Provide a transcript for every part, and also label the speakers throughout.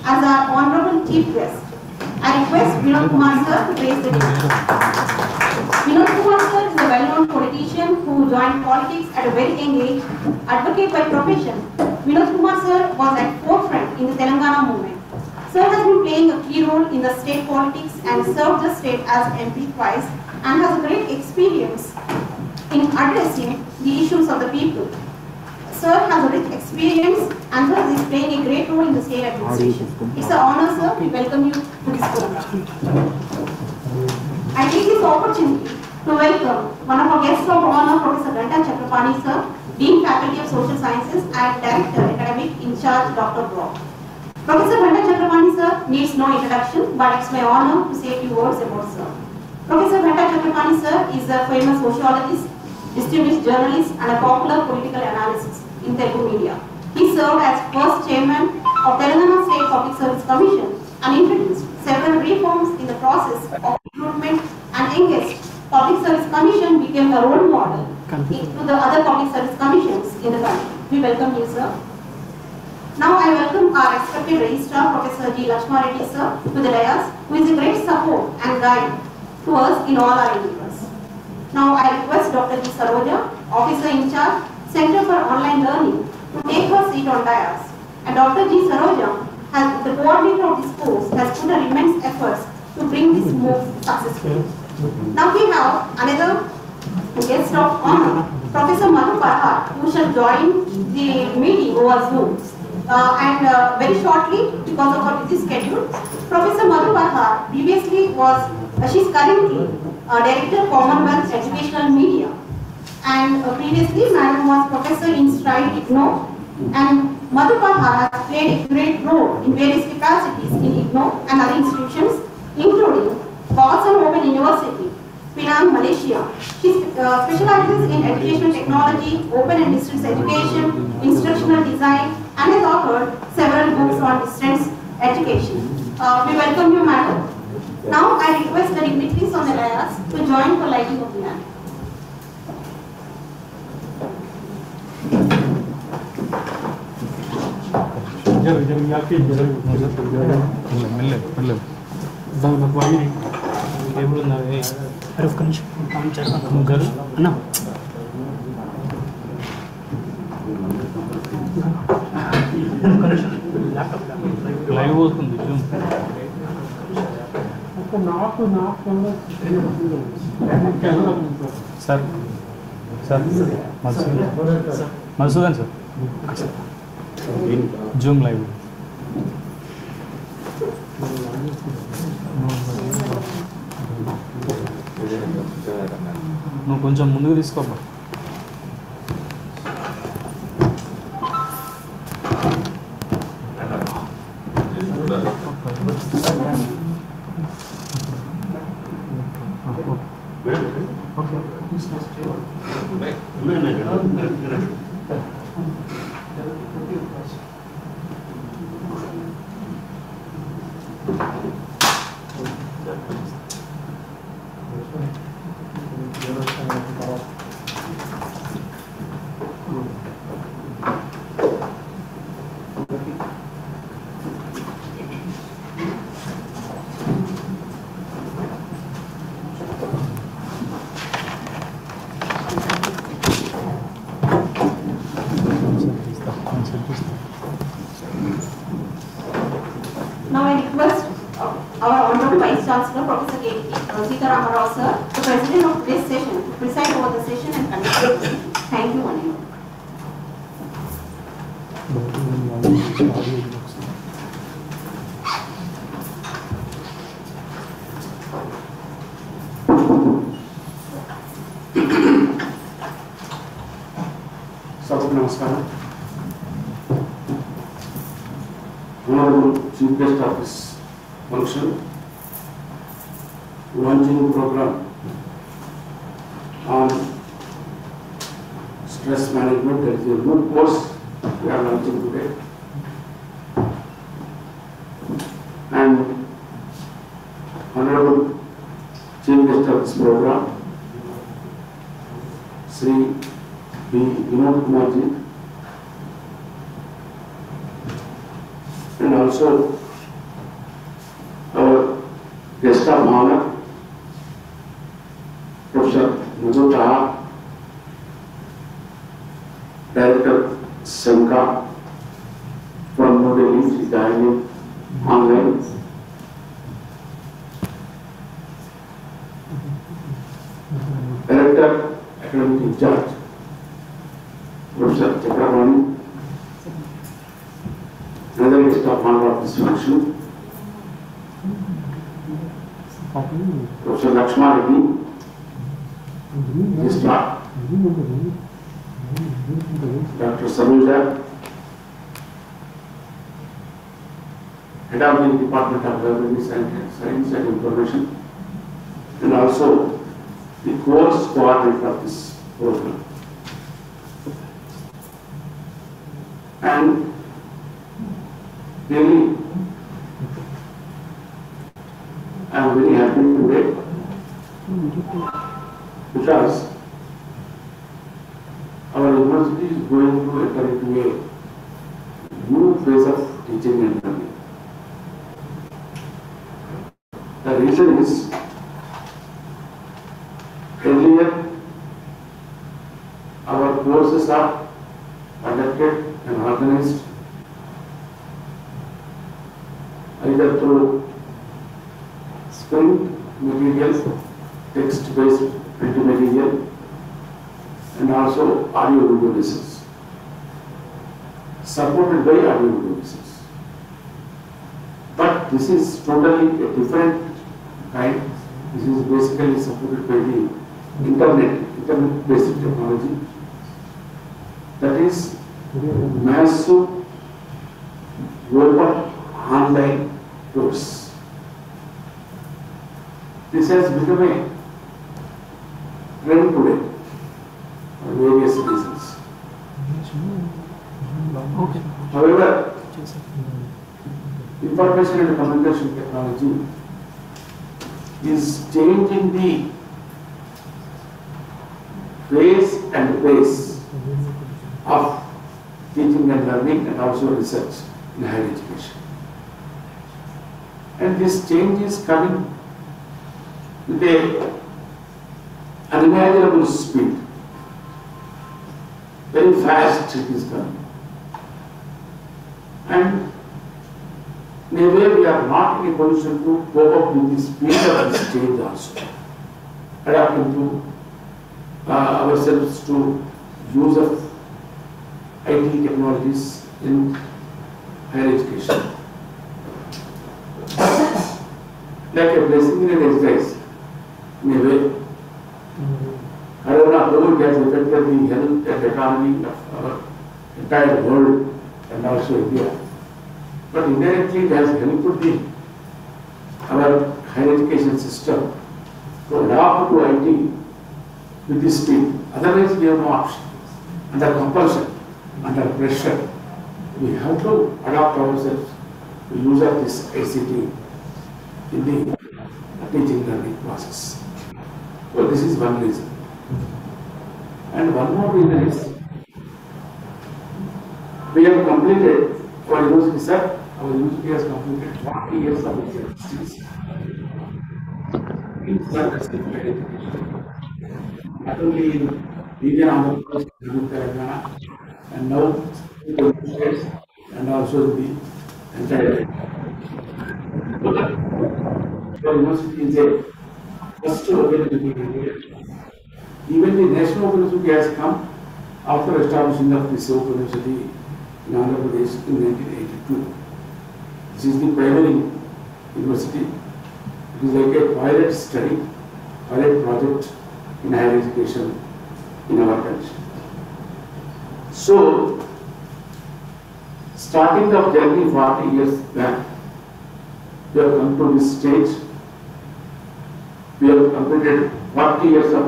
Speaker 1: as our Honorable Chief Guest. I request Vinod Kumar sir to raise the debate. Vinod Kumar sir is a well-known politician who joined politics at a very young age, advocate by profession. Vinod Kumar sir was at forefront in the Telangana movement. Sir has been playing a key role in the state politics and served the state as MP twice and has a great experience in addressing the issues of the people. Sir has a rich experience and thus is playing a great role in the state administration. It's an honor, sir. We welcome you to this program. I take this opportunity to welcome one of our guests of honor, Professor Ganta Chakrapani, sir, Dean Faculty of Social Sciences and Director Academic in charge, Dr. BRAOU. Professor Ganta Chakrapani, sir, needs no introduction, but it's my honor to say a few words about sir. Professor Ganta Chakrapani, sir, is a famous sociologist, distinguished journalist, and a popular political analyst in Telugu media. He served as first chairman of Telangana State Public Service Commission and introduced several reforms in the process of recruitment, and youngest Public Service Commission became a role model to the other public service commissions in the country. We welcome you, sir. Now I welcome our respected registrar, Professor G. Lakshma Reddy, sir, to the dais, who is a great support and guide to us in all our endeavors. Now I request Dr. G. Saroja, Officer in charge, Center for Online Learning, to take her seat on dais. And Dr. G. Saroja, as the coordinator of this course, has put her immense efforts to bring this move successfully. Now we have another guest of honor, Professor Madhu Parhar, who shall join the meeting over Zoom. Very shortly, because of her busy schedule, Professor Madhu Parhar previously was, she is currently Director Commonwealth Educational Media. And previously, Madam was Professor in Stride IGNO, and Madhu Parhar has played a great role in various capacities in IGNO and other institutions, including Boston Open University, Penang, Malaysia. She specializes in educational technology, open and distance education, instructional design, and has authored several books on distance education. We welcome you, Madam. Now I request the dignitaries on the dais to join for lighting of the lamp.
Speaker 2: Live వస్తుంది sir sir Madhusudan sir Zoom live నువ్వు కొంచెం ముందుకు తీసుకోమ్మా.
Speaker 1: Now I request our Honorable Vice Chancellor, Professor K. Sita Ramarao, sir, the President of today's session, to preside over the session and conduct the session. Thank you, one and all.
Speaker 3: Namaskaram. Honorable Chief Guest of this function, launching program on stress management. There is a new course we are launching today, and Honorable Chief Guest of this program, Sri B. Vinod Kumar ji, and also of honor, Professor Mudota, Director Sanka from New Delhi, she dialed online. Director, Academic in Charge, Professor Chakravarti, another guest of honor of this function, Professor Lakshma Reddy, Registrar, Dr. Saluja, Head of the Department of Library Science and Information, and also the course coordinator of this program. And really, I am very happy today because our university is going to enter into a new phase of teaching and learning. The reason is, earlier our courses are conducted and organized either through print material, text-based print material, and also audio video lessons, supported by audio video lessons. But this is totally a different kind. This is basically supported by the internet-based technology. That is massive open online course. This has become a trend today for various reasons. However, information and communication technology is changing the phase and pace of teaching and learning and also research in higher education. And this change is coming with a unimaginable speed. Very fast it is coming. And in a way we are not in a position to cope up with the speed of this change also. Adapting to ourselves to use of IT technologies in higher education. Like a blessing in an exercise, in a way. I don't know how it has affected the health and economy of our entire world and also India. But indirectly it has helped our higher education system to adapt to IT with this speed. Otherwise we have no option. Under compulsion, under pressure, we have to adapt ourselves to use of this ICT in the teaching learning process. So this is one reason. And one more reason is, we have completed, for university, sir, our university has completed 40 years of existence in service of higher education. Not only in region of the Telangana, and now in the states and also in the entire. Our university is a first open university. Even the national open university has come after establishing of this open university in Andhra Pradesh in 1982. This is the primary university. It is like a pilot study, pilot project in higher education in our country. So, starting the journey 40 years back, we have come to this stage. We have completed 40 years of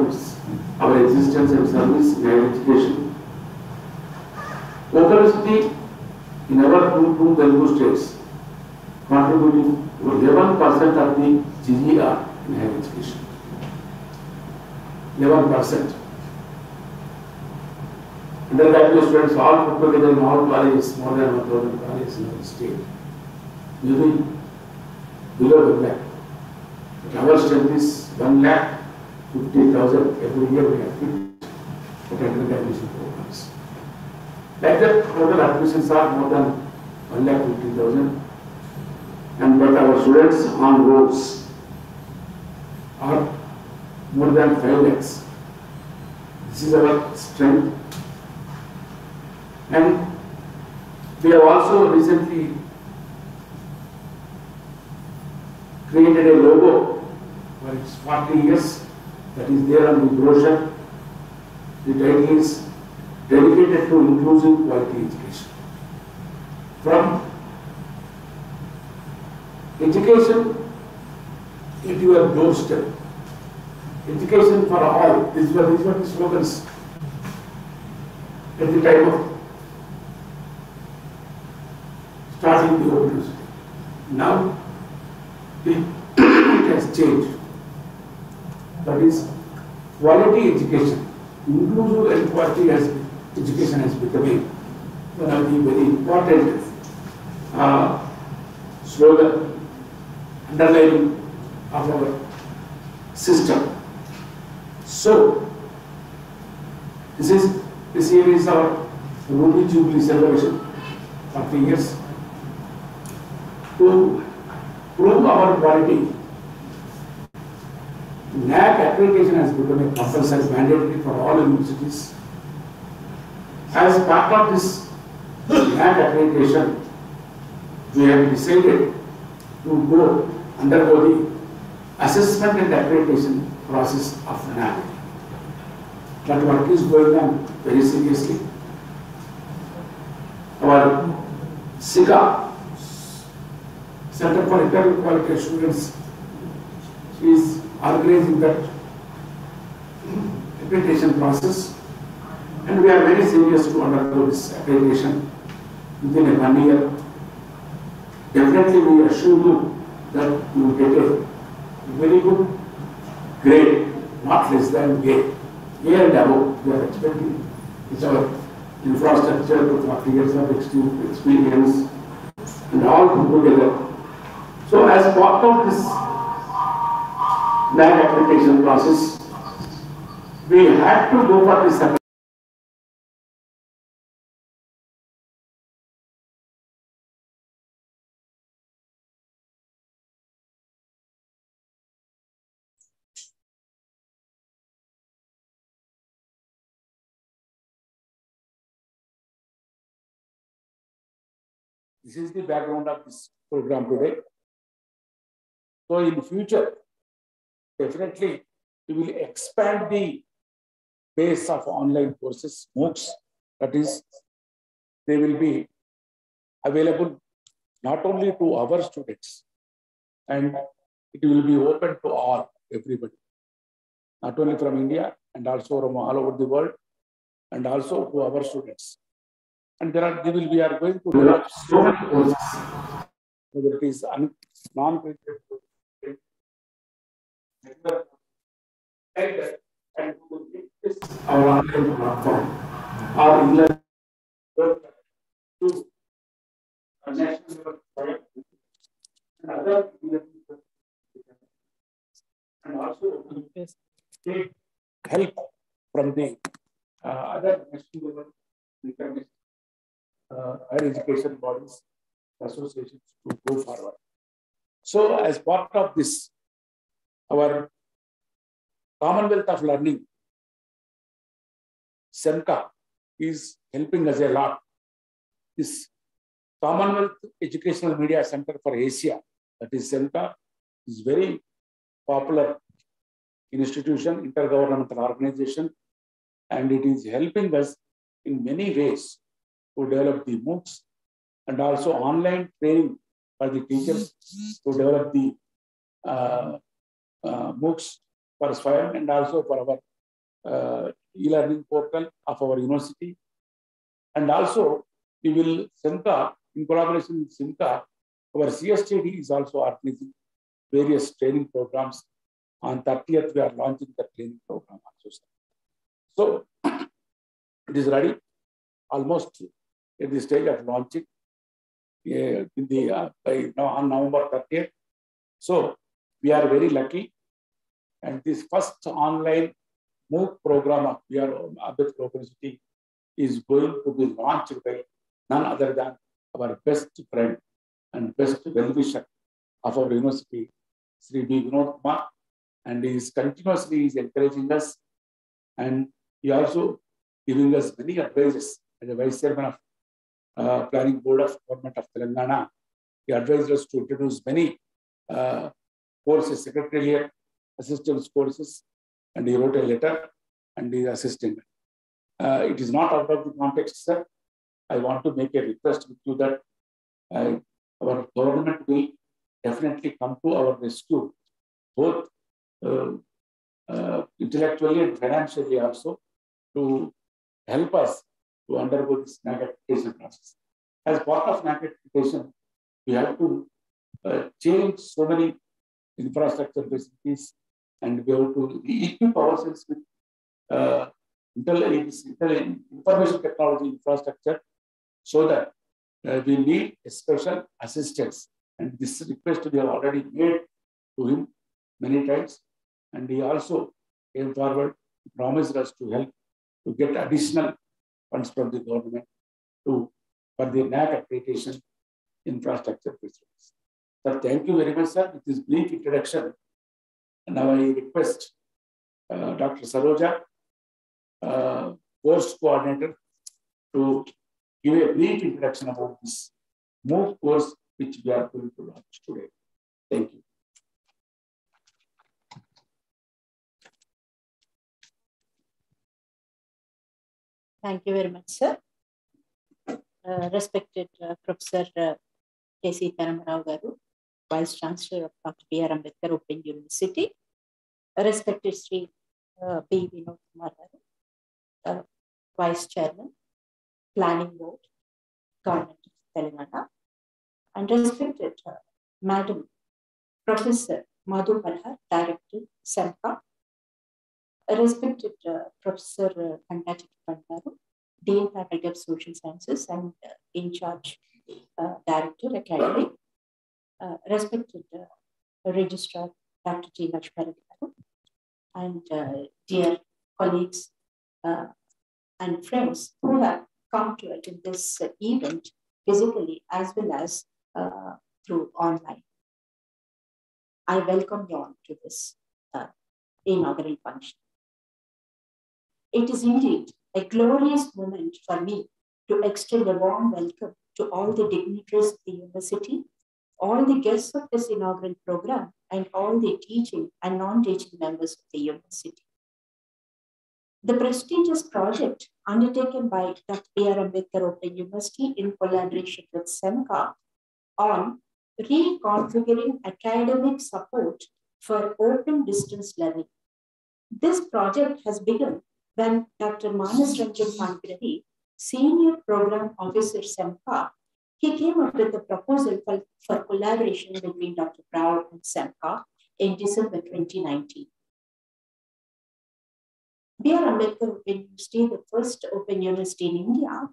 Speaker 3: our existence and service in higher education. Open university in our two Telugu states contributing to 11% of the GDR in higher education. 11%. Undergraduate students all put together in all colleges, more than 1,000 colleges in our state, maybe below the black. our strength is 1,50,000 every year we have picked for technical admission programs. Like that, total admissions are more than 1,50,000, and but our students on roads are more than 5 lakhs. This is our strength, and we have also recently created a logo for its 40 years that is there on the brochure. The title is dedicated to inclusive quality education. From education at your doorstep, education for all. These were the slogans at the time of starting the Open University. Now it has changed. That is, quality education, inclusive and quality education has become one of the very important slogan underlying of our system. So, this year is our Ruby Jubilee celebration, 40 years. To prove our quality, NAC accreditation has become a compulsory mandatory for all universities. As part of this NAC accreditation, we have decided to undergo the assessment and accreditation process of NAC. That work is going on very seriously. Our SIGA, Center for Internal Quality Assurance, is organizing that accreditation process, and we are very serious to undergo this accreditation within 1 year. Definitely, we assure you that you will get a very good grade, not less than A. A and above, we are expecting. It's our infrastructure with 40 years of experience and all put together. So, as part of this NAC accreditation process, we had to go for this. This is the background of this program today. So, in the future, definitely we will expand the base of online courses, MOOCs. That is, they will be available not only to our students, and it will be open to all, everybody, not only from India and also from all over the world, and also to our students. And we are going to develop so many courses, whether it is non-credit, and our online platform, our e-learning to a national and other and also take help from the other national level higher education bodies, associations to go forward. So, as part of this, our Commonwealth of Learning, SEMCA, is helping us a lot. This Commonwealth Educational Media Center for Asia, that is SEMCA, is very popular institution, intergovernmental organization, and it is helping us in many ways to develop the MOOCs and also online training for the teachers to develop the MOOCs for SWAYAM and also for our e-learning portal of our university. And also, we will, SEMCA, in collaboration with SEMCA, our CSTD is also organizing various training programs. On 30th, we are launching the training program also. So, it is ready, almost at the stage of launching in the, by now on November 30th. So, we are very lucky. And this first online MOOC program of BRAOU-Live University is going to be launched by none other than our best friend and best well-wisher of our university, Sri B. Vinod Kumar, and he is continuously encouraging us, and he also giving us many advices as a Vice Chairman of Planning Board of Government of Telangana. He advised us to introduce many courses, secretariat assistance courses, and he wrote a letter and he is assisting. It is not out of the context, sir. I want to make a request with you that our government will definitely come to our rescue, both intellectually and financially also, to help us to undergo this NAC accreditation process. As part of NAC accreditation, we have to change so many infrastructure facilities, and we have to equip ourselves with information technology infrastructure, so that we need a special assistance. And this request we have already made to him many times, and he also came forward, promised us to help to get additional funds from the government for the NAC accreditation infrastructure facilities. Sir, thank you very much, sir, with this brief introduction. And now I request Dr. Saroja, course coordinator, to give a brief introduction about this MOOC course which we are going to launch today. Thank you.
Speaker 4: Thank you very much, sir. Respected Professor K.C. Taramarao Garu, Vice Chancellor of Dr. B.R. Ambedkar Open University, respected Sri B. Vinod Kumar Garu, Vice Chairman, Planning Board, Government of Telangana, and respected Madam Professor Madhu Palhar, Director, SEMCA, respected Professor Kandachit Bandaru, Dean Faculty of Social Sciences and in charge Director, Academy, respected Registrar Dr. G. Lakshmaran Garu, and dear colleagues and friends who have come to attend this event physically as well as through online. I welcome you all to this inaugural function. It is indeed a glorious moment for me to extend a warm welcome to all the dignitaries of the university, all the guests of this inaugural program, and all the teaching and non-teaching members of the university. The prestigious project undertaken by Dr. B.R. Ambedkar Open University in collaboration with SEMCA on reconfiguring academic support for open distance learning. This project has begun when Dr. Manas Ranjan Pankiravi, Senior Program Officer SEMCA, he came up with a proposal for collaboration between Dr. BRAOU and SEMCA in December 2019. B.R. Ambedkar Open University, the first open university in India,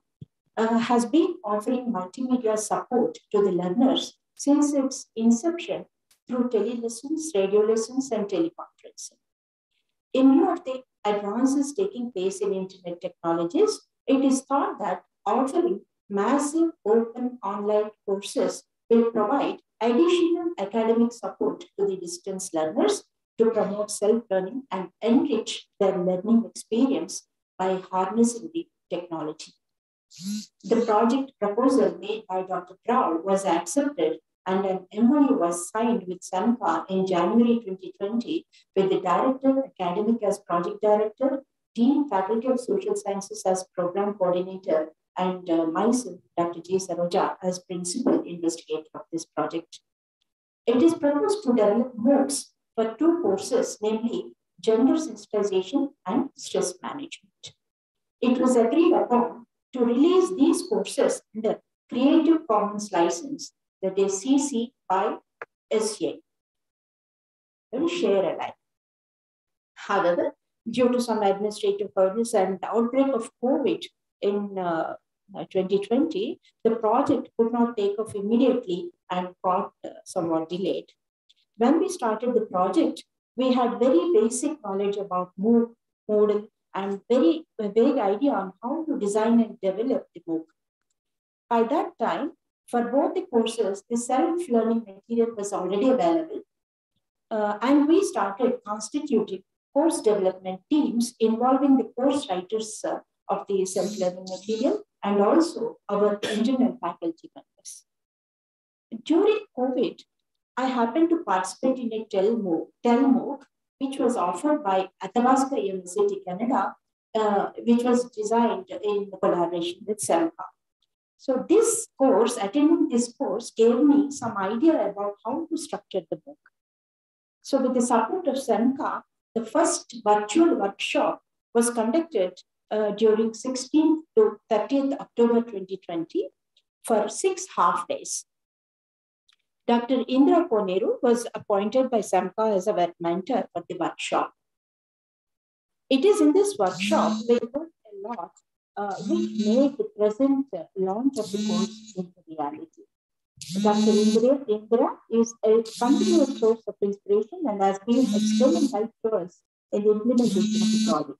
Speaker 4: has been offering multimedia support to the learners since its inception through telelessons, radio lessons, and teleconferencing. In view of the advances taking place in internet technologies, it is thought that offering massive open online courses will provide additional academic support to the distance learners to promote self-learning and enrich their learning experience by harnessing the technology. The project proposal made by Dr. BRAOU was accepted, and an MOU was signed with SEMCA in January 2020 with the Director, Academic as Project Director, Dean, Faculty of Social Sciences as Program Coordinator, and myself, Dr. G. Saroja, as Principal Investigator of this project. It is proposed to develop MOOCs for two courses, namely Gender Sensitization and Stress Management. It was agreed upon to release these courses under Creative Commons license, that is CC by SA. Share alike. However, due to some administrative hurdles and the outbreak of COVID in 2020, the project could not take off immediately and got somewhat delayed. When we started the project, we had very basic knowledge about MOOC, Moodle, and very vague idea on how to design and develop the MOOC. By that time, for both the courses, the self-learning material was already available, and we started constituting course development teams involving the course writers of the self-learning material and also our internal faculty members. During COVID, I happened to participate in a TEL-MOOC, which was offered by Athabasca University, Canada, which was designed in collaboration with SEMCA. So this course, attending this course gave me some idea about how to structure the book. So with the support of SEMCA, the first virtual workshop was conducted during 16th to 30th October 2020 for 6 half days. Dr. Indra Koneru was appointed by SEMCA as a mentor for the workshop. It is in this workshop we learned a lot, which made the present launch of the course into reality. Dr. Indra is a continuous source of inspiration and has been extremely helpful to us in the implementation of the project.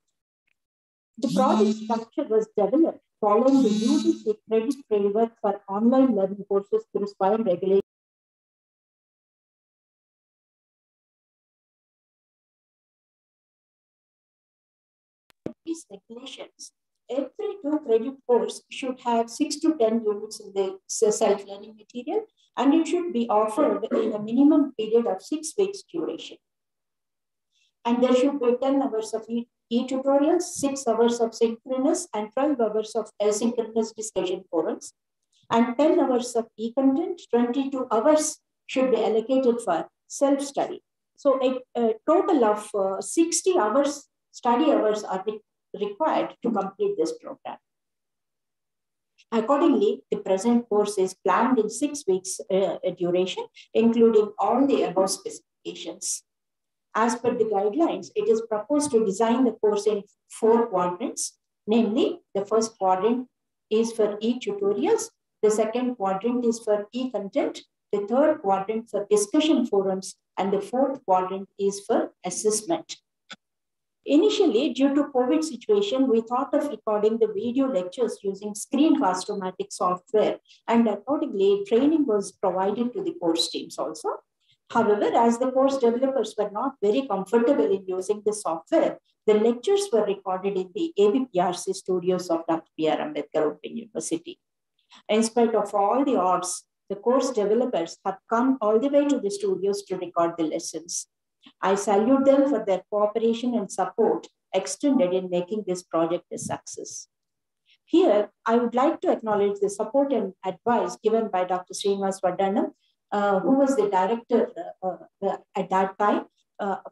Speaker 4: The project structure was developed following the UGC credit framework for online learning courses through SWAYAM regulation. These regulations, every 2 credit course should have 6 to 10 units in the self-learning material, and it should be offered in a minimum period of 6 weeks duration. And there should be 10 hours of e-tutorials, 6 hours of synchronous, and 12 hours of asynchronous discussion forums, and 10 hours of e-content. 22 hours should be allocated for self-study. So a total of 60 hours study hours are required to complete this program. Accordingly, the present course is planned in 6 weeks duration, including all the above specifications. As per the guidelines, it is proposed to design the course in 4 quadrants, namely, the first quadrant is for e-tutorials, the second quadrant is for e-content, the third quadrant for discussion forums, and the fourth quadrant is for assessment. Initially, due to COVID situation, we thought of recording the video lectures using Screencast-O-Matic software, and accordingly, training was provided to the course teams also. However, as the course developers were not very comfortable in using the software, the lectures were recorded in the ABPRC studios of Dr. B.R. Ambedkar Open University. In spite of all the odds, the course developers have come all the way to the studios to record the lessons. I salute them for their cooperation and support extended in making this project a success. Here, I would like to acknowledge the support and advice given by Dr. Srinivas Vadanam, who was the director at that time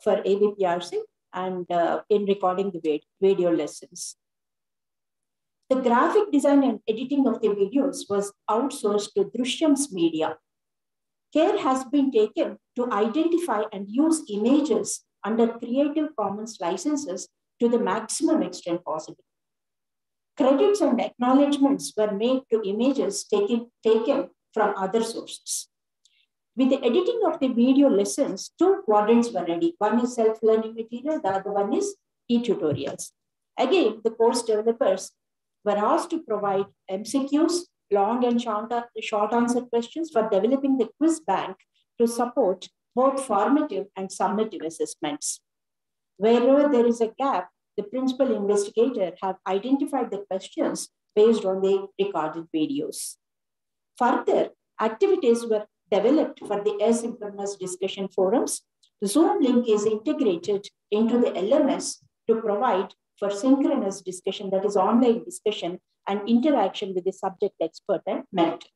Speaker 4: for ABPRC and in recording the video lessons. The graphic design and editing of the videos was outsourced to Drishyam's Media. Care has been taken to identify and use images under Creative Commons licenses to the maximum extent possible. Credits and acknowledgements were made to images taken from other sources. With the editing of the video lessons, 2 quadrants were ready. One is self-learning material, the other one is e-tutorials. Again, the course developers were asked to provide MCQs, long and short answer questions for developing the quiz bank to support both formative and summative assessments. Wherever there is a gap, the principal investigator have identified the questions based on the recorded videos. Further, activities were developed for the asynchronous discussion forums. The Zoom link is integrated into the LMS to provide for synchronous discussion, that is online discussion and interaction with the subject expert and mentor.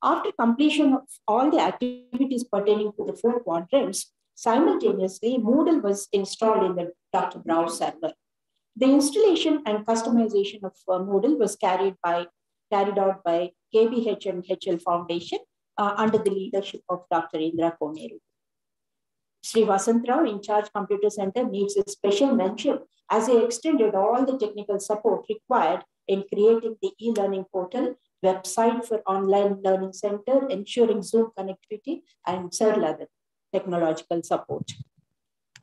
Speaker 4: After completion of all the activities pertaining to the 4 quadrants, simultaneously Moodle was installed in the Dr. BRAOU server. The installation and customization of Moodle was carried out by KBH and HL Foundation under the leadership of Dr. Indra Koneru. Sri Vasantrao, in charge Computer Center, needs a special mention as he extended all the technical support required in creating the e-learning portal, website for online learning center, ensuring Zoom connectivity, and several other technological support.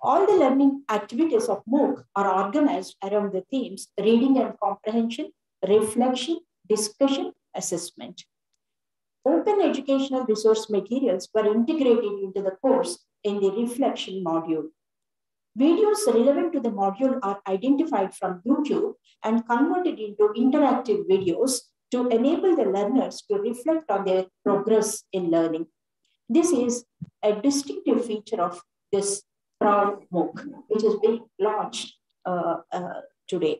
Speaker 4: All the learning activities of MOOC are organized around the themes reading and comprehension, reflection, discussion, assessment. Open educational resource materials were integrated into the course in the reflection module. Videos relevant to the module are identified from YouTube and converted into interactive videos to enable the learners to reflect on their progress in learning. This is a distinctive feature of this BRAOU MOOC, which is being launched today.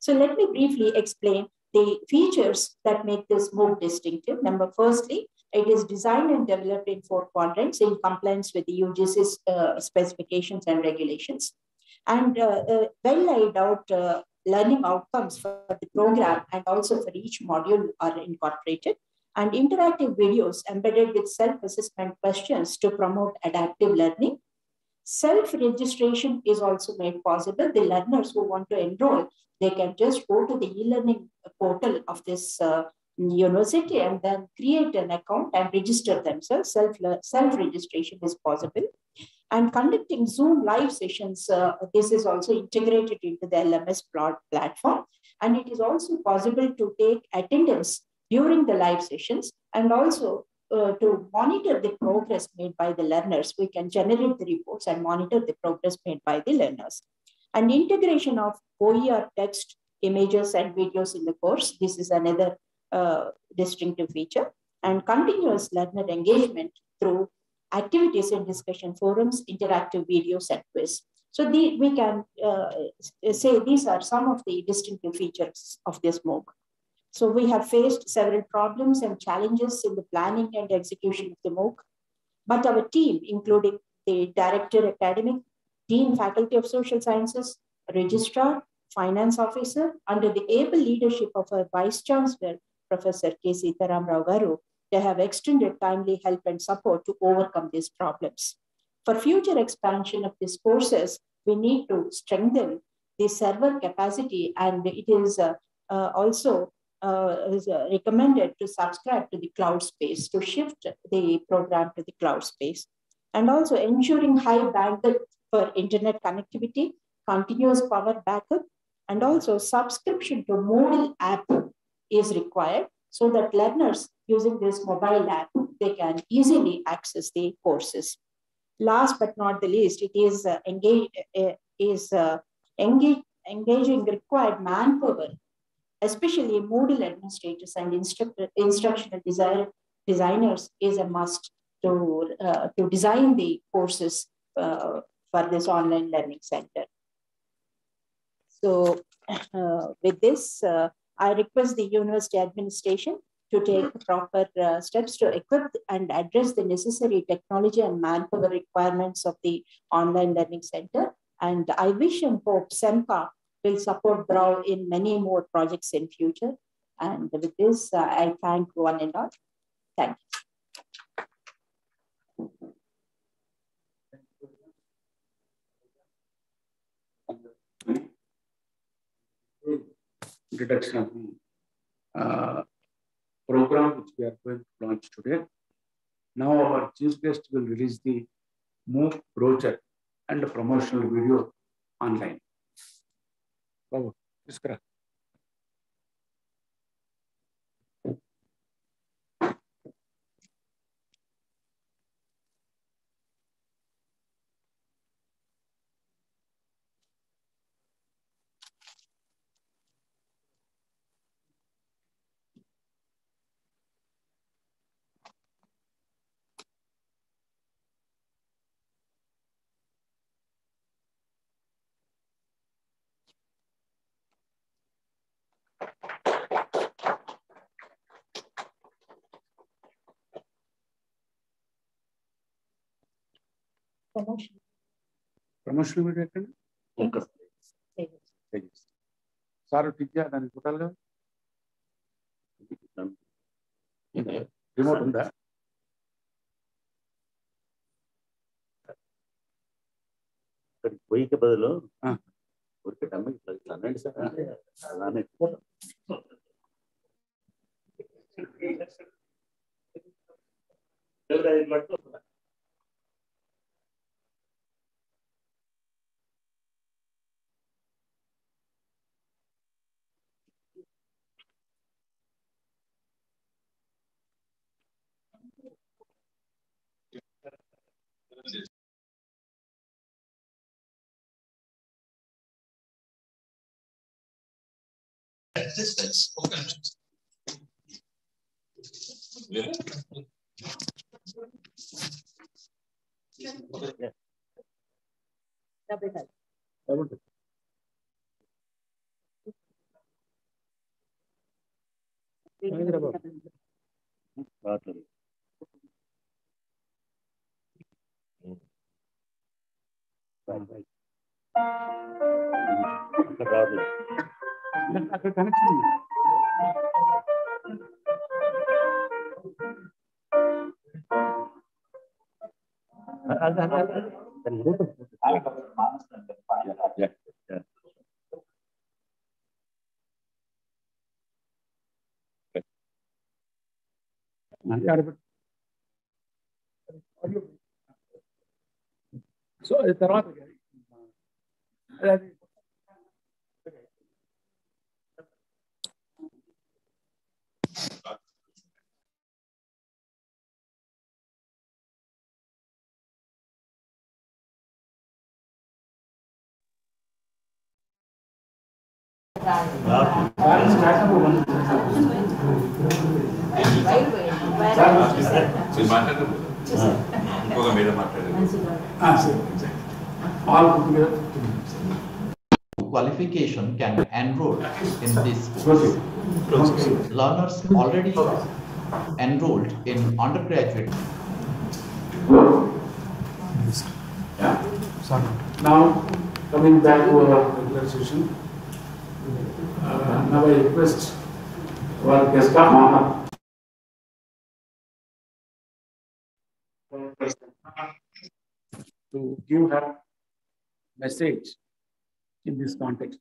Speaker 4: So let me briefly explain the features that make this MOOC distinctive. Firstly, it is designed and developed in 4 quadrants in compliance with the UGC's specifications and regulations. And well laid out learning outcomes for the program and also for each module are incorporated. And interactive videos embedded with self-assessment questions to promote adaptive learning. Self-registration is also made possible. The learners who want to enroll, they can just go to the e-learning portal of this university and then create an account and register themselves. Self-registration is possible. And conducting Zoom live sessions, this is also integrated into the LMS platform. And it is also possible to take attendance during the live sessions and also to monitor the progress made by the learners. We can generate the reports and monitor the progress made by the learners. And integration of OER text, images, and videos in the course. This is another distinctive feature. And continuous learner engagement through activities and discussion forums, interactive videos, and quiz. So we can say these are some of the distinctive features of this MOOC. So we have faced several problems and challenges in the planning and execution of the MOOC, but our team, including the Director Academic, Dean Faculty of Social Sciences, Registrar, Finance Officer, under the able leadership of our Vice Chancellor, Professor K. Sitaram Rao Garu, they have extended timely help and support to overcome these problems. For future expansion of these courses, we need to strengthen the server capacity, and it is also is recommended to subscribe to the cloud space, to shift the program to the cloud space. And also ensuring high bandwidth for internet connectivity, continuous power backup, and also subscription to Moodle app is required so that learners using this mobile app, they can easily access the courses. Last but not the least, it is engaging required manpower, especially Moodle administrators and instructional designers is a must to design the courses for this online learning center. So with this, I request the university administration to take proper steps to equip and address the necessary technology and manpower requirements of the online learning center. And I wish and hope SEMCA will support BRAOU in many more projects in future. And with this, I thank one and all. Thank
Speaker 3: you. Introduction of the program which we are going to launch today. Now our chief guest will release the MOOC brochure and a promotional video online. Babu, iskara. Promotional video eక్కడ? Sir టిక్యా దానికి కొట్టాలి కదా? Remote ఉందా?
Speaker 5: అక్కడికి పోయిక బదులు ఉరికటమ్మ ఇట్లా అనండి సార్ అలానే
Speaker 6: assistance.
Speaker 3: అక్కడ కనెక్షన్ సో తర్వాత
Speaker 7: Qualification can enroll in this course. Learners already enrolled in undergraduate.
Speaker 3: Yeah. Now, coming back to our regular session, now I request our guest of honor to give her message in this context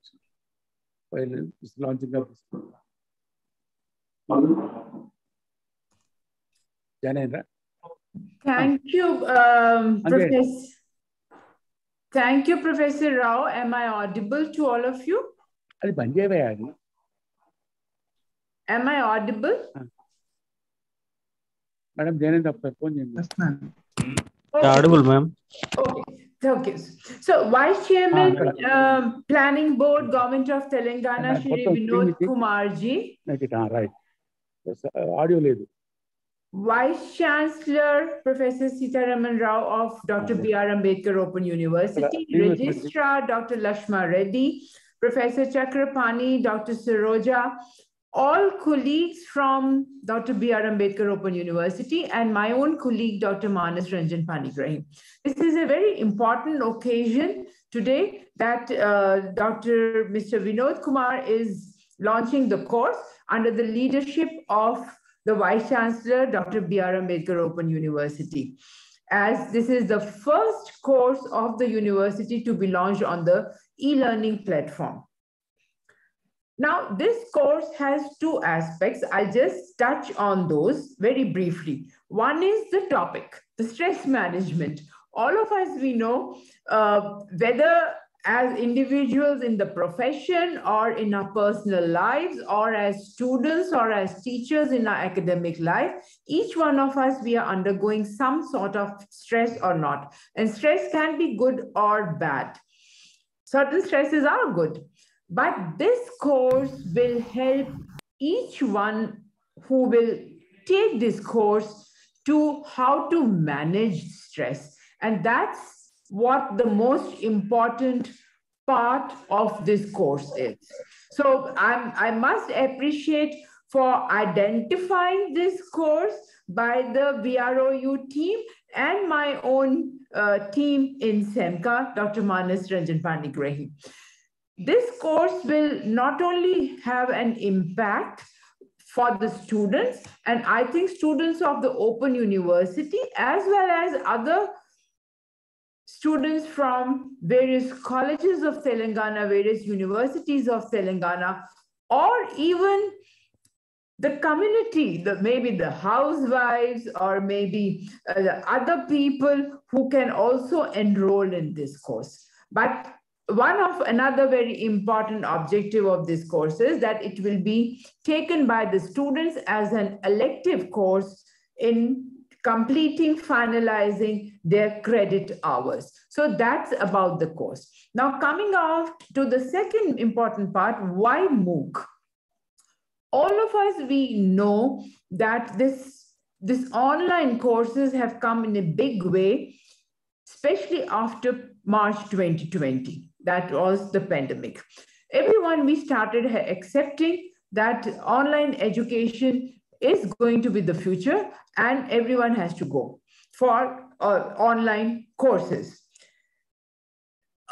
Speaker 3: while it's launching of this program. Janendra.
Speaker 8: Thank you, Professor. Thank you, Professor Rao. Am I audible to all of you? Am I audible?
Speaker 3: Madam Janendra, yes, ma'am.
Speaker 8: Okay.
Speaker 2: Audible, ma'am.
Speaker 8: Okay. Okay. So, Vice Chairman, Planning Board, Government of Telangana, Shri Vinod Kumarji.
Speaker 3: Right. Yes, audio ledu.
Speaker 8: Vice Chancellor, Professor Sitaraman Rao of Dr. B.R. Ambedkar Open University, Registrar, Dr. Lashma Reddy, Professor Chakrapani, Dr. Saroja, all colleagues from Dr. B.R. Ambedkar Open University, and my own colleague, Dr. Manas Ranjan Panigrahi. This is a very important occasion today that Mr. Vinod Kumar is launching the course under the leadership of the Vice Chancellor, Dr. B.R. Ambedkar Open University, as this is the first course of the university to be launched on the e-learning platform. Now, this course has two aspects. I'll just touch on those very briefly. One is the topic, the stress management. All of us, we know, whether as individuals in the profession or in our personal lives or as students or as teachers in our academic life, each one of us, we are undergoing some sort of stress or not. And stress can be good or bad. Certain stresses are good. But this course will help each one who will take this course to how to manage stress. And that's what the most important part of this course is. So I must appreciate for identifying this course by the BROU team and my own team in SEMCA, Dr. Manas Ranjan Panigrahi. This course will not only have an impact for the students, and I think students of the Open University, as well as other students from various colleges of Telangana, various universities of Telangana, or even the community, maybe the housewives or maybe the other people who can also enroll in this course. But another very important objective of this course is that it will be taken by the students as an elective course in completing, finalizing their credit hours. So that's about the course. Now coming off to the second important part, why MOOC? all of us, we know that this online courses have come in a big way, especially after March 2020. That was the pandemic. Everyone, we started accepting that online education is going to be the future and everyone has to go for online courses.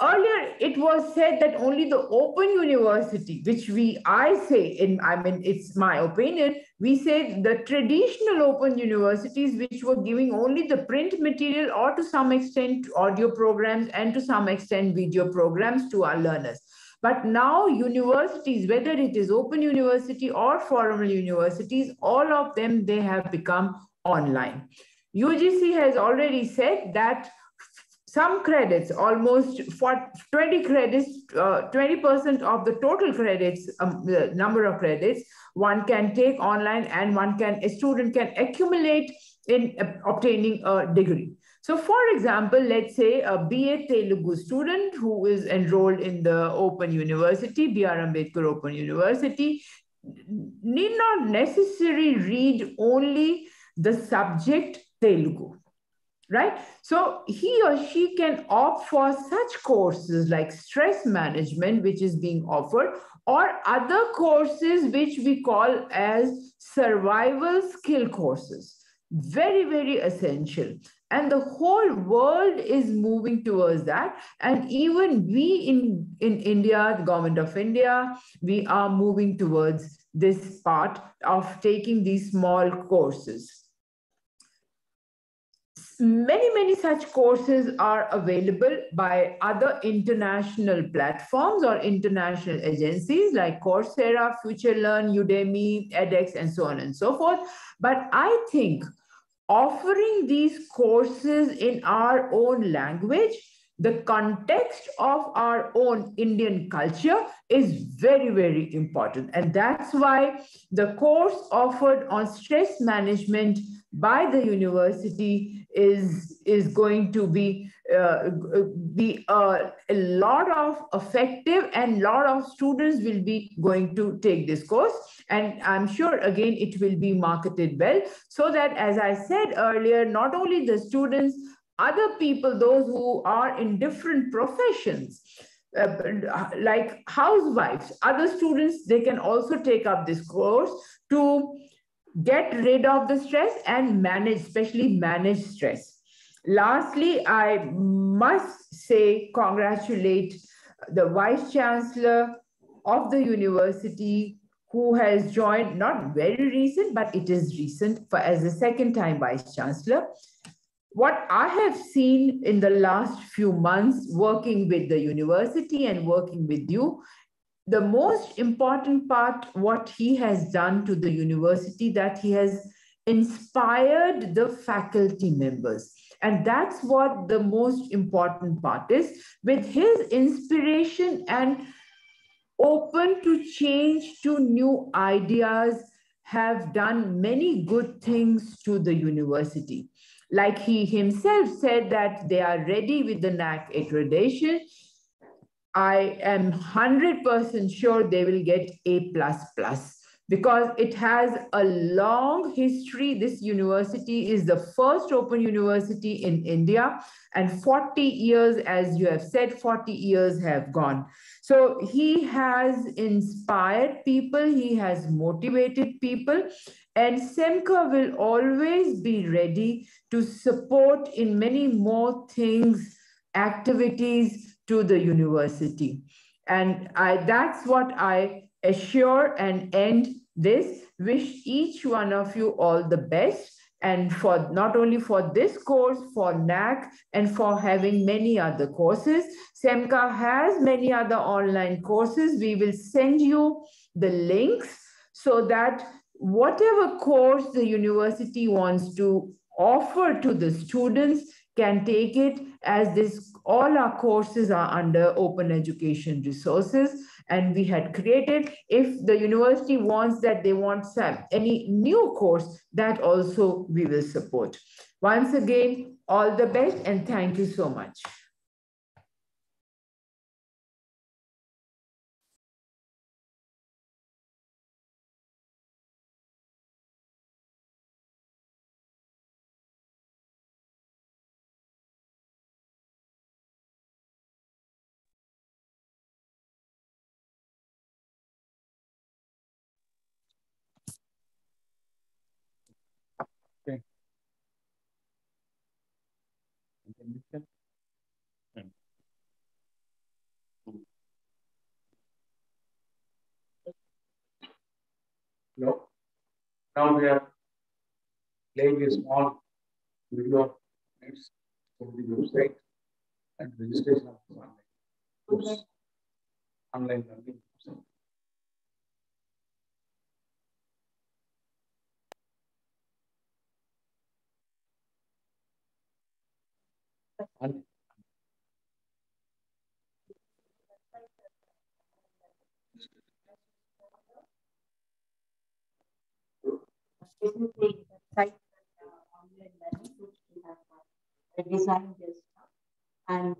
Speaker 8: Earlier, it was said that only the open university, which it's my opinion, we say the traditional open universities, which were giving only the print material or to some extent audio programs and to some extent video programs to our learners. But now universities, whether it is open university or formal universities, all of them, they have become online. UGC has already said that some credits, almost for 20 credits, 20% of the total credits, the number of credits, one can take online and a student can accumulate in obtaining a degree. So for example, let's say a BA Telugu student who is enrolled in the Open University, B.R. Ambedkar Open University, need not necessarily read only the subject Telugu. Right? So he or she can opt for such courses like stress management, which is being offered, or other courses which we call as survival skill courses. Very, very essential. And the whole world is moving towards that. And even we in India, the government of India, we are moving towards this part of taking these small courses. Many such courses are available by other international platforms or international agencies like Coursera, FutureLearn, Udemy, edX, and so on and so forth. But I think offering these courses in our own language, the context of our own Indian culture is very, very important. And that's why the course offered on stress management by the university is going to be a lot of effective, and a lot of students will be going to take this course. And I'm sure, again, it will be marketed well, so that, as I said earlier, not only the students, other people, those who are in different professions, like housewives, other students, they can also take up this course to get rid of the stress and manage, especially manage stress. Lastly, I must say, congratulate the Vice Chancellor of the university, who has joined, not very recent, but it is recent, as a second time Vice Chancellor. What I have seen in the last few months working with the university and working with you, the most important part, what he has done to the university, that he has inspired the faculty members. And that's what the most important part is. With his inspiration and open to change, to new ideas, have done many good things to the university. Like he himself said that they are ready with the NAAC accreditation. I am 100% sure they will get A++, because it has a long history. This university is the first open university in India, and 40 years, as you have said, 40 years have gone. So he has inspired people, he has motivated people, and SEMCA will always be ready to support in many more things, activities to the university. And that's what I assure and end this. Wish each one of you all the best, and for not only for this course, for NAAC, and for having many other courses. SEMCA has many other online courses. We will send you the links so that whatever course the university wants to offer to the students can take it, as this, all our courses are under open education resources. And we had created, if the university wants that, they want any new course, that also we will support. Once again, all the best, and thank you so much.
Speaker 3: No. Now we are playing a small video of minutes from the website and registration of the online course, online learning. And
Speaker 4: This is the website online learning which we have designed just now. And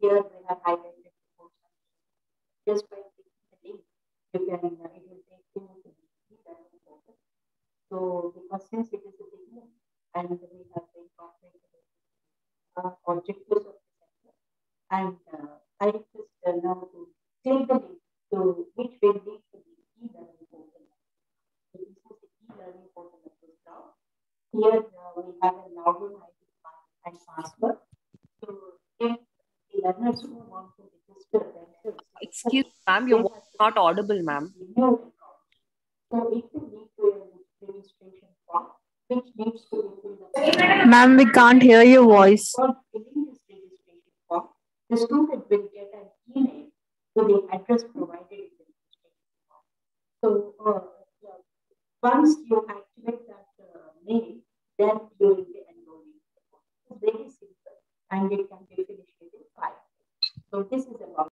Speaker 4: here we have highlighted the course. Just by clicking the link, you can, it will take you to the learning portal. So because since it is a beginning and we have incorporated objectives of the center, and I request now to click the link to which will lead to the e-learning portal. So this is the e-learning portal of this now. Here we have a login ID and password. So if the learners who want to register themselves,
Speaker 6: Excuse me, ma'am, your voice is not audible, ma'am.
Speaker 4: So it will lead to a registration form, which needs to be filled up.
Speaker 6: Ma'am, we can't hear your voice.
Speaker 4: On filling this registration form, the student will get an email to the address provided in the registration form. So once you activate that mail, then you will be enrolling. It's very simple and it can be finished within 5 days. So this is about.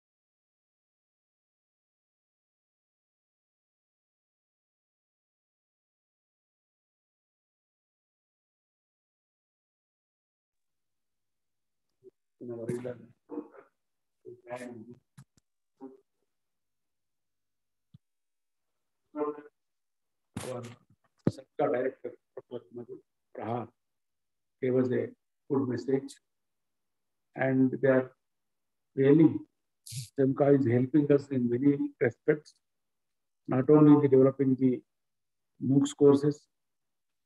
Speaker 3: in our e-learning program. And our sector director, Dr. BRAOU, gave us a good message. And they are really, SEMCA is helping us in many respects, not only in developing the MOOCs courses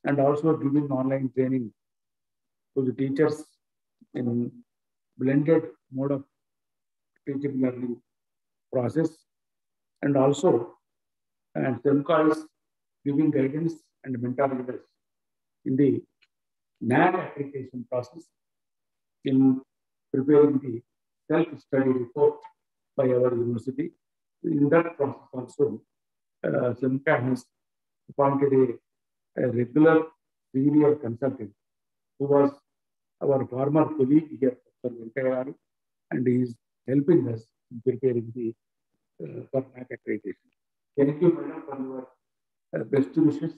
Speaker 3: and also giving online training to the teachers in blended mode of teaching learning process. And also, SEMCA is giving guidance and mentoring us in the NAC application process in preparing the self-study report by our university. In that process also, SEMCA has appointed a regular senior consultant who was our former colleague here, Dr. Venkayya, and he is helping us in preparing the for NAC accreditation. Thank you, madam, for your best wishes,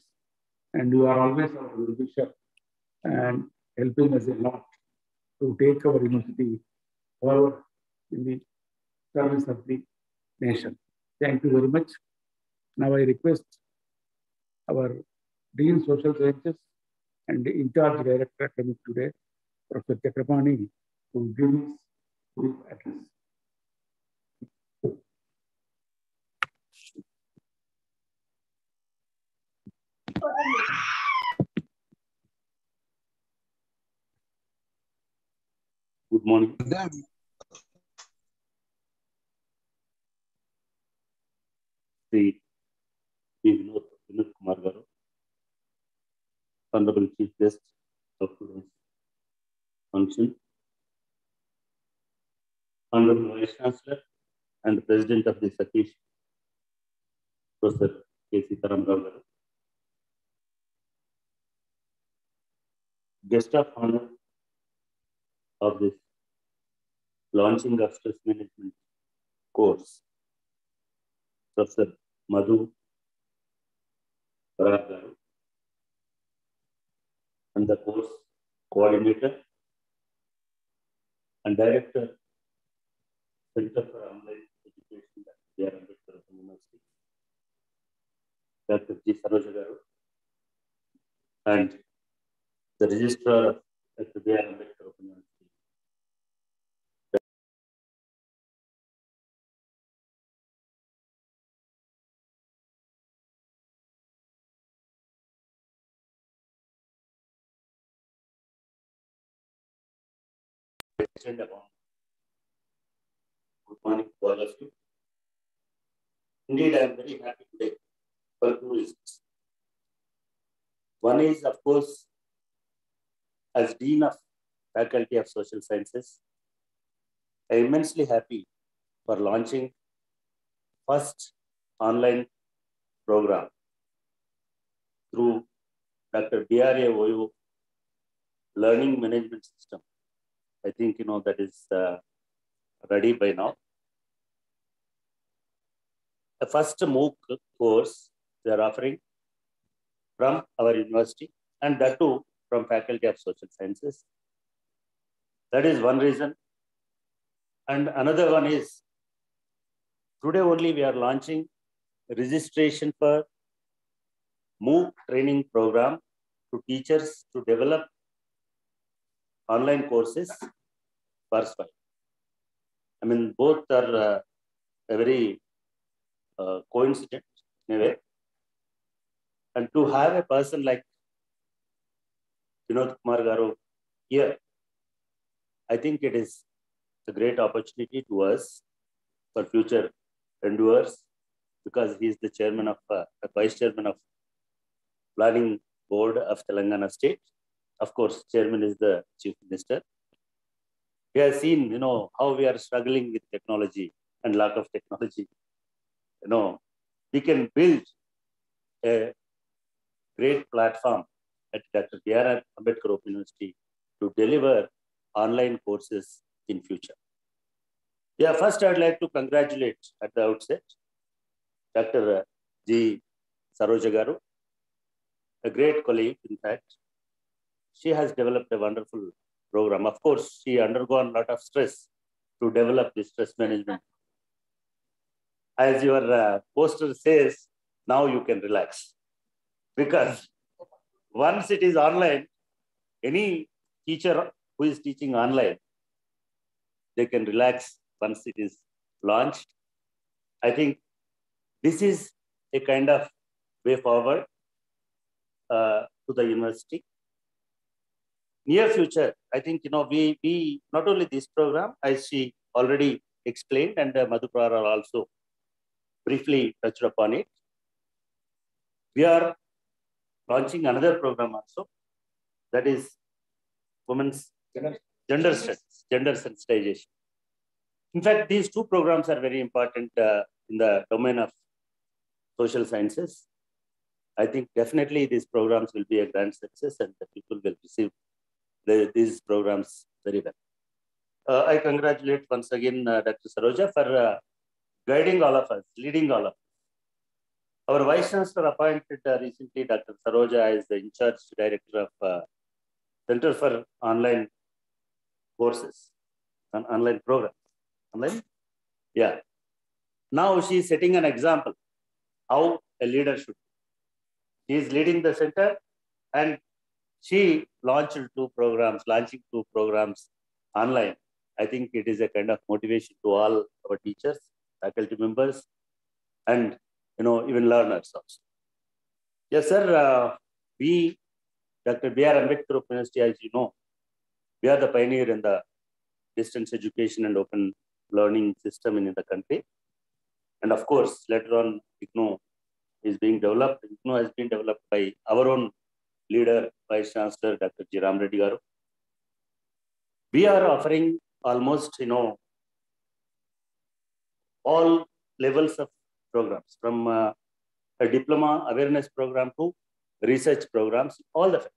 Speaker 3: and you are always our wisher and helping us a lot to take our university forward in the service of the nation. Thank you very much. Now I request our Dean Social Sciences and in charge Director Academic today, Professor Chakrapani, to give his brief address.
Speaker 5: Good morning. Sri Vinod Kumar Garu, Honorable Chief Guest of today's function, Honorable Vice Chancellor and President of the Satish, Professor K.C. Taramrao Garu, Guest of Honor of this launching of stress management course, Professor Madhu Garu, and the course coordinator and director, Center for Online Education at BRAOU-Live University, Dr. G. Saroja Garu, and the registrar at the BRAOU-Live University, extend upon. Good morning to all of you. Indeed, I am very happy today for two reasons. One is, of course, as Dean of Faculty of Social Sciences, I am immensely happy for launching first online program through Dr. BRAOU Learning Management System. I think that is ready by now. The first MOOC course they are offering from our university, and that too from Faculty of Social Sciences. That is one reason. And another one is, today only we are launching registration for MOOC training program to teachers to develop online courses for SWI. I mean, both are a very coincident in a way. And to have a person like Vinod Kumar Garu here, I think it is a great opportunity to us for future endeavors, because he is the chairman of, vice chairman of Planning Board of Telangana State. Of course, chairman is the chief minister. We have seen, how we are struggling with technology and lack of technology. We can build a great platform at Dr. B.R. Ambedkar Open University to deliver online courses in future. Yeah, first I'd like to congratulate at the outset Dr. G. Saroja Garu, a great colleague, in fact. She has developed a wonderful program. Of course, she undergone a lot of stress to develop this stress management. As your poster says, now you can relax. Because once it is online, any teacher who is teaching online, they can relax once it is launched. I think this is a kind of way forward to the university. Near future, I think, we not only this program, as she already explained, and Madhupara also briefly touched upon it. We are launching another program also, that is women's gender studies, gender sensitization. In fact, these two programs are very important in the domain of social sciences. I think definitely these programs will be a grand success, and the people will receive these programs very well. I congratulate once again Dr. Saroja for guiding all of us, leading all of us. Our Vice Chancellor appointed recently Dr. Saroja as the in-charge director of Center for Online Courses and Online Programs. Online? Yeah. Now she is setting an example how a leader should be. She is leading the center, and she launching two programs online. I think it is a kind of motivation to all our teachers, faculty members, and even learners also. Yes, sir. We, Dr. B.R. Ambedkar Open University, as you know, we are the pioneer in the distance education and open learning system in the country. And of course, later on, IGNOU is being developed. IGNOU has been developed by our own leader, Vice Chancellor, Dr. G. Ram Reddy Garu. We are offering almost, all levels of programs, from a diploma awareness program to research programs, all the faculty.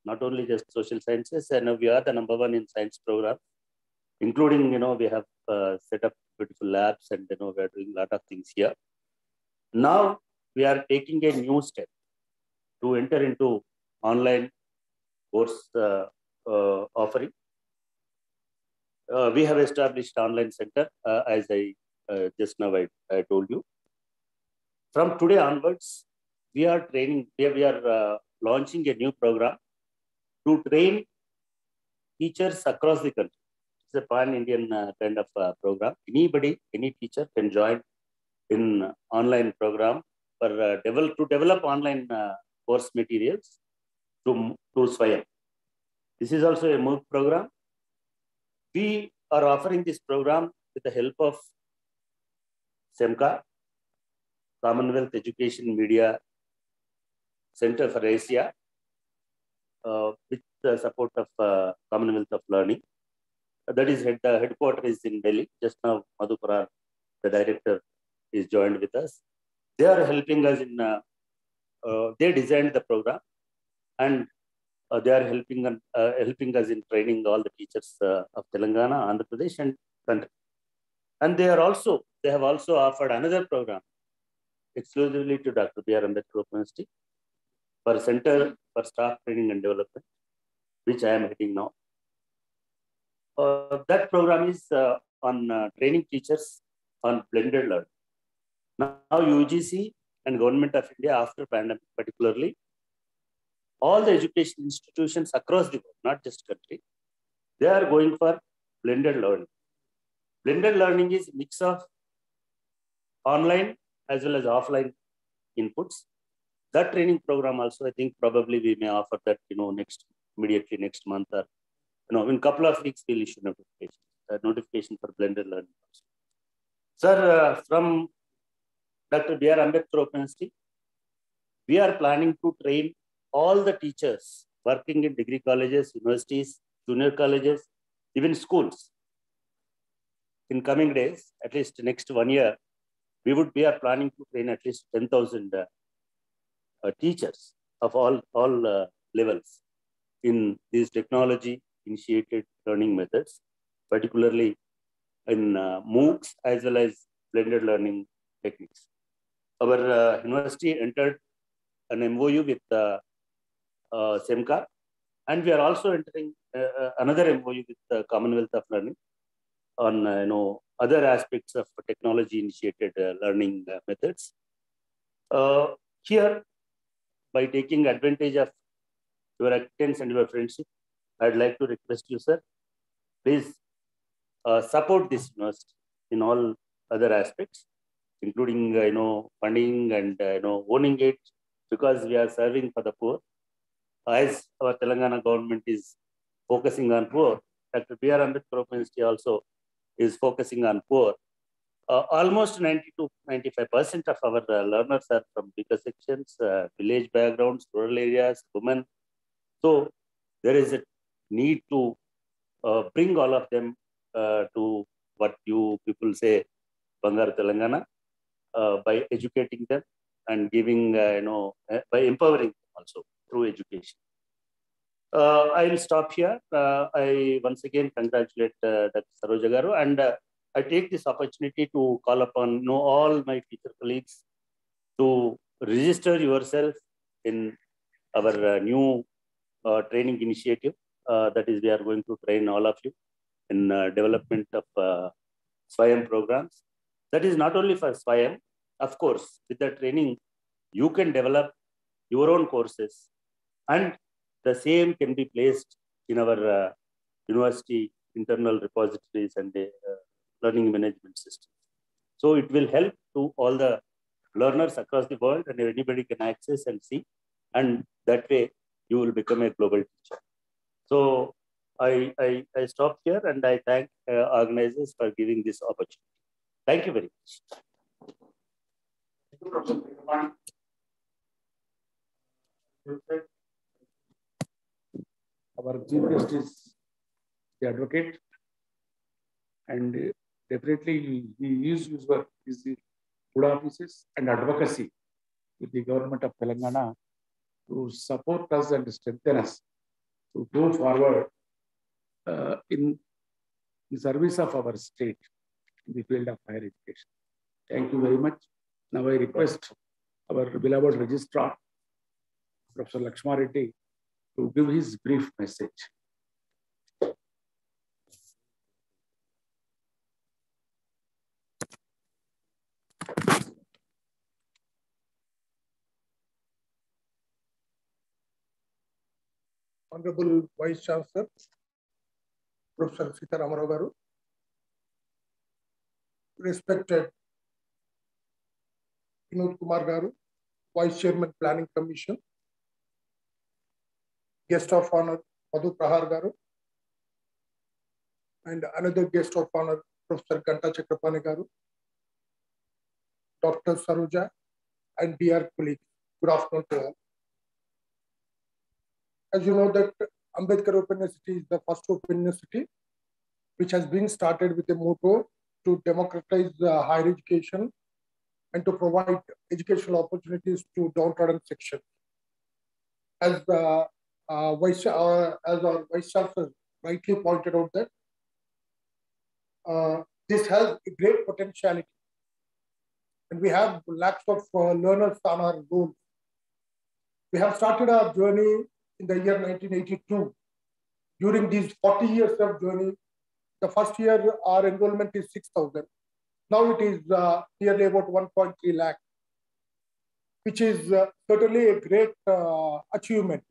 Speaker 5: Not only just social sciences, and we are the #1 in science program, including, we have set up beautiful labs, and, we are doing a lot of things here. Now, we are taking a new step to enter into online course offering. We have established online center, as I just now I told you. From today onwards, we are training, we are launching a new program to train teachers across the country. It's a pan-Indian kind of program. Anybody, any teacher can join in online program for to develop online course materials to SWAYAM. This is also a MOOC program. We are offering this program with the help of SEMCA, Commonwealth Education Media Center for Asia, with the support of Commonwealth of Learning. That is the headquarters is in Delhi. Just now, Madhu Parar, the director, is joined with us. They are helping us in. They designed the program, and they are helping us in training all the teachers of Telangana, Andhra Pradesh, and country. And they have also offered another program exclusively to Dr. B.R. Ambedkar Open University for Center for Staff Training and Development, which I am heading now. That program is on training teachers on blended learning. Now UGC and Government of India, after pandemic particularly, all the education institutions across the world, not just country, they are going for blended learning. Blended learning is a mix of online as well as offline inputs. That training program also, I think probably we may offer that, immediately next month, or in a couple of weeks we'll issue notification for blended learning also. Sir, from Dr. B.R. Ambedkar Open University, we are planning to train all the teachers working in degree colleges, universities, junior colleges, even schools. In coming days, at least next 1 year, we are planning to train at least 10,000 teachers of all levels in these technology-initiated learning methods, particularly in MOOCs as well as blended learning techniques. Our university entered an MOU with SEMCA, and we are also entering another MOU with the Commonwealth of Learning on other aspects of technology-initiated learning methods. Here, by taking advantage of your acquaintance and your friendship, I'd like to request you, sir, please support this university in all other aspects, including funding and owning it, because we are serving for the poor. As our Telangana government is focusing on poor, Dr. B.R. Ambedkar Open University also is focusing on poor. Almost 90 to 95% of our learners are from weaker sections, village backgrounds, rural areas, women. So there is a need to bring all of them to what you people say, Bangar Telangana, by educating them and giving, by empowering them also through education. I will stop here. I once again congratulate Dr. Saroja Garu, and I take this opportunity to call upon all my teacher colleagues to register yourself in our new training initiative. That is, we are going to train all of you in development of SWAYAM programs. That is not only for SWAYAM. Of course, with the training, you can develop your own courses, and the same can be placed in our university internal repositories and learning management system. So it will help to all the learners across the world, and anybody can access and see, and that way you will become a global teacher. So I stop here, and I thank organizers for giving this opportunity. Thank you very much.
Speaker 3: Our chief guest is the advocate, and definitely he is his work is the good offices and advocacy with the government of Telangana to support us and strengthen us to go forward in the service of our state in the field of higher education. Thank you very much. Now I request our beloved registrar, Professor Lakshma Reddy, to give his brief message.
Speaker 9: Honorable Vice Chancellor, Professor Sita Ramarao Garu, respected Vinod Kumar Garu, Vice Chairman Planning Commission, Guest of Honor Madhu Prahar Garu, and another guest of honor, Professor Ganta Chakrapani Garu, Dr. Saroja, and dear colleagues. Good afternoon to all. As you know that Ambedkar Open University is the first open university which has been started with a motto to democratize higher education and to provide educational opportunities to downtrodden sections. As our Vice Chancellor rightly pointed out that this has a great potentiality, and we have lakhs of learners on our roll. We have started our journey in the year 1982. During these 40 years of journey, the first year our enrollment is 6,000. Now it is nearly about 1.3 lakh, which is certainly a great achievement.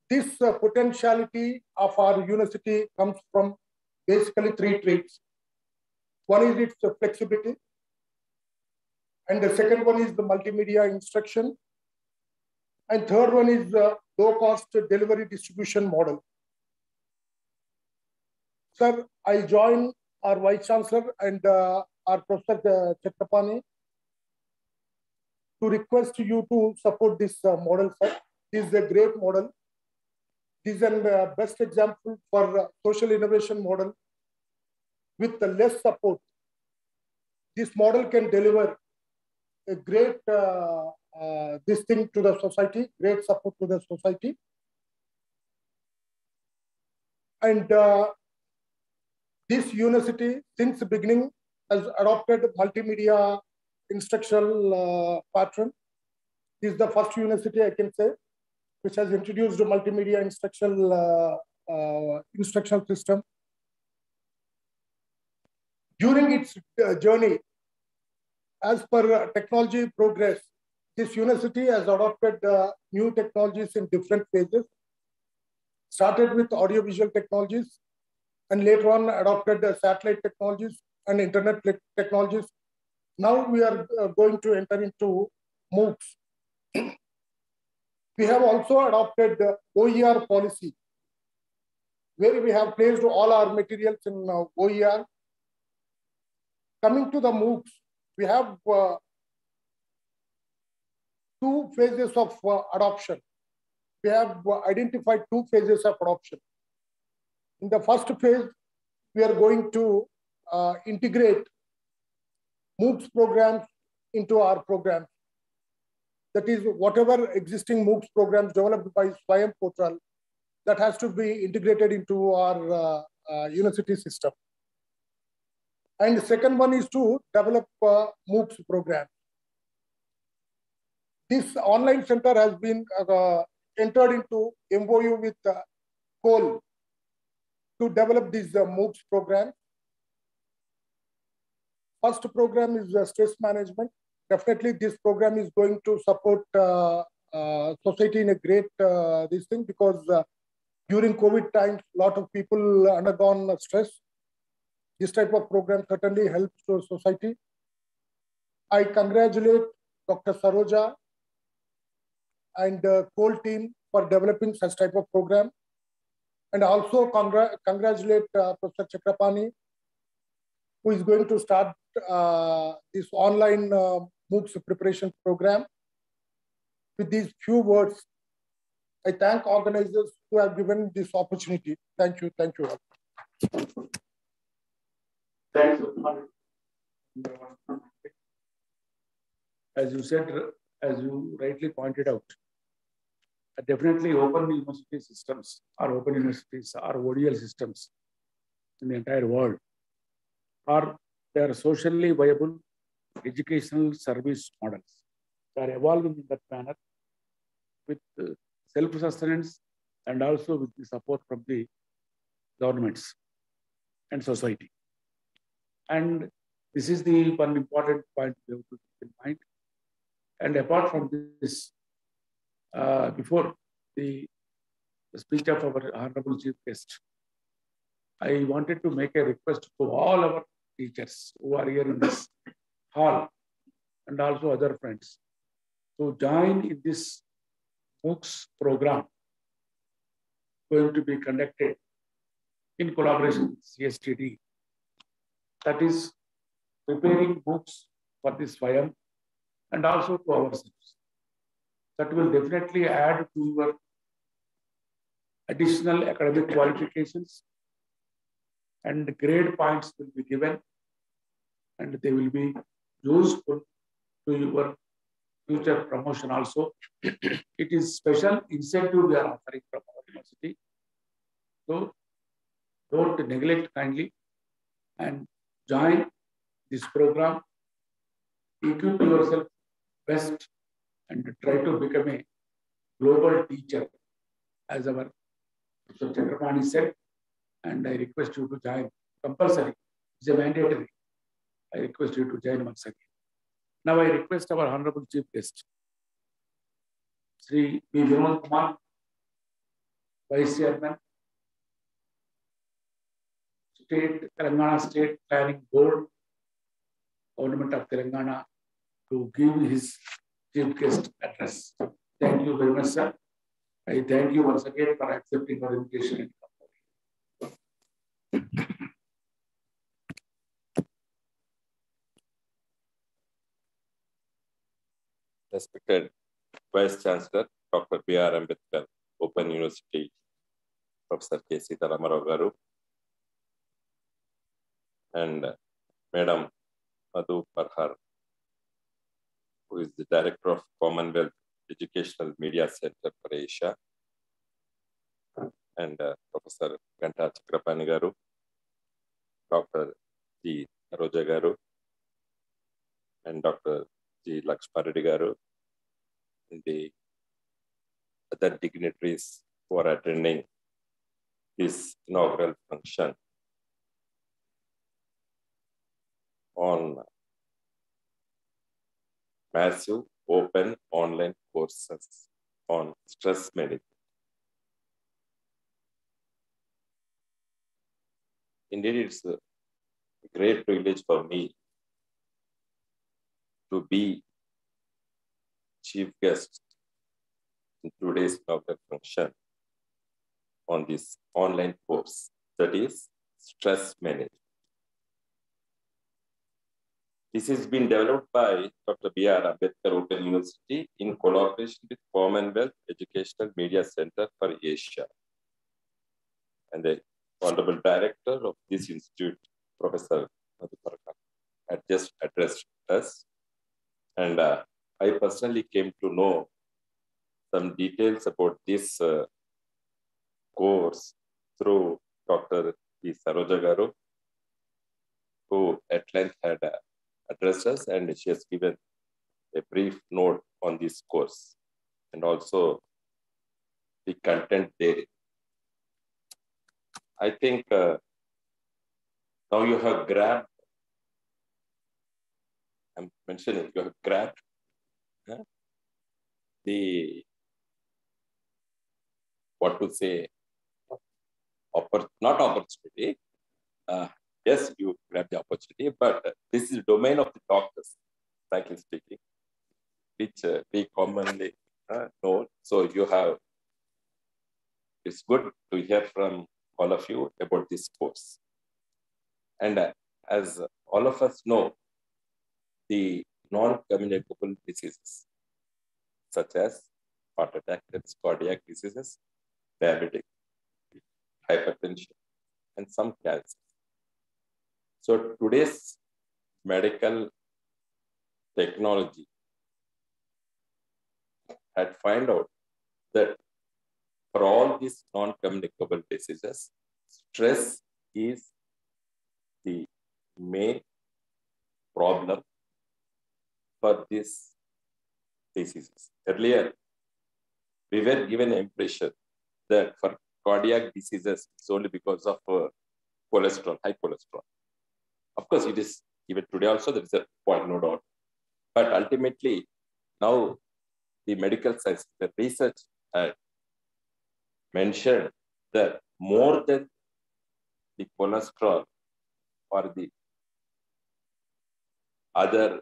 Speaker 9: This potentiality of our university comes from basically three traits. One is its flexibility, and the second one is the multimedia instruction, and third one is the low-cost delivery distribution model. Sir, I join our Vice Chancellor and our Professor Chakrapani to request you to support this model, sir. This is a great model. This is a best example for social innovation model with the less support. This model can deliver a great this thing to the society, great support to the society. And this university, since the beginning, has adopted multimedia instructional pattern. This is the first university, I can say, which has introduced a multimedia instructional system. During its journey, as per technology progress, this university has adopted new technologies in different phases. Started with audiovisual technologies, and later on adopted satellite technologies and internet technologies. Now we are going to enter into MOOCs. We have also adopted OER policy, where we have placed all our materials in OER. Coming to the MOOCs, we have two phases of adoption. We have identified two phases of adoption. In the first phase, we are going to integrate MOOCs programs into our programs. That is, whatever existing MOOCs programs developed by Swayam portal, that has to be integrated into our university system. And the second one is to develop MOOCs program. This online center has been entered into MOU with COAL to develop this MOOCs program. First program is stress management. Definitely this program is going to support society in a great this thing, because during COVID times, a lot of people undergone stress. This type of program certainly helps to society. I congratulate Dr. Saroja and COAL team for developing such type of program. And also congratulate Professor Chakrapani, who is going to start this online MOOCs preparation program. With these few words, I thank organizers who have given this opportunity. Thank you. Thank you all.
Speaker 3: Thanks. As you said, as you rightly pointed out, definitely open university systems or open universities or ODL systems in the entire world they are socially viable educational service models. They are evolving in that manner with self-sustenance and also with the support from the governments and society. And this is the one important point we have to keep in mind. And apart from this, before the speech of our Honorable Chief Guest, I wanted to make a request to all our teachers who are here in this hall and also other friends to join in this MOOCs program going to be conducted in collaboration with CSTD. That is preparing books for this SWAYAM and also to ourselves. That will definitely add to your additional academic qualifications, and grade points will be given, and they will be useful to your future promotion also. It is special incentive we are offering from our university. So don't neglect kindly and join this program. Equip yourself best and try to become a global teacher, as our Mr. Chakrapani said, and I request you to join compulsory. It's a mandatory. I request you to join once again. Now I request our Honorable Chief Guest, Sri B. Vinod Kumar, Vice Chairman, Telangana State Planning Board, Government of Telangana, to give his Chief Guest address. Thank you very much, sir. I thank you once again for accepting our invitation.
Speaker 10: Respected Vice Chancellor, Dr. B.R. Ambedkar, Open University, Professor K. Sitaramaravu Garu, and Madam Madhu Parhar, who is the Director of Commonwealth Educational Media Center for Asia, and Professor Ganta Chakrapani Garu, Dr. G. Saroja Garu, and Dr. G. Lakshma Reddy Garu, and the other dignitaries who are attending this inaugural function on massive open online courses on stress management. Indeed, it's a great privilege for me to be chief guest in today's inaugural function on this online course, that is stress management. This has been developed by Dr. B.R. Ambedkar Open University in collaboration with Commonwealth Educational Media Center for Asia. And the Honorable Director of this institute, Professor Madhu Parhar, had just addressed us. And I personally came to know some details about this course through Dr. P. Saroja Garu, who at length had addressed us, and she has given a brief note on this course and also the content therein. I think now you have grabbed, I'm mentioning, you have grabbed the, what to say, not opportunity. Yes, you grab the opportunity, but this is the domain of the doctors, frankly speaking, which we commonly know. So you have, it's good to hear from all of you about this course. And as all of us know, the non-communicable diseases, such as heart attack, cardiac diseases, diabetic, hypertension, and some cancers. So today's medical technology had found out that for all these non-communicable diseases, stress is the main problem for these diseases. Earlier, we were given an impression that for cardiac diseases, it's only because of cholesterol, high cholesterol. Of course, it is even today also, there is a point, no doubt. But ultimately, now the medical science, the research mentioned that more than the cholesterol or the other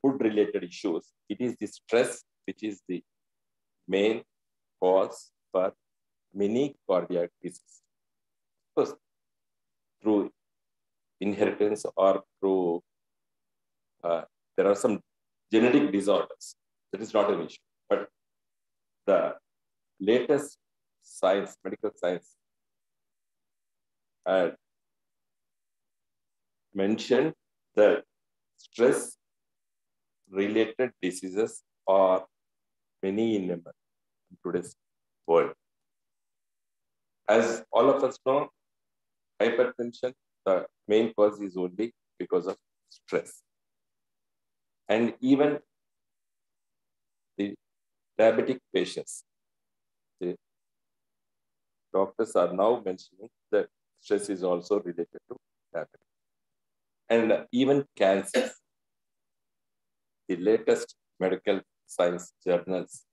Speaker 10: food-related issues, it is the stress which is the main cause for many cardiac diseases. Of course, through inheritance or through there are some genetic disorders. That is not an issue. But the latest science, medical science, mentioned that stress-related diseases are many in number in today's world. As all of us know, hypertension, the main cause is only because of stress. And even the diabetic patients, the doctors are now mentioning that stress is also related to diabetes. And even cancers. The latest medical science journals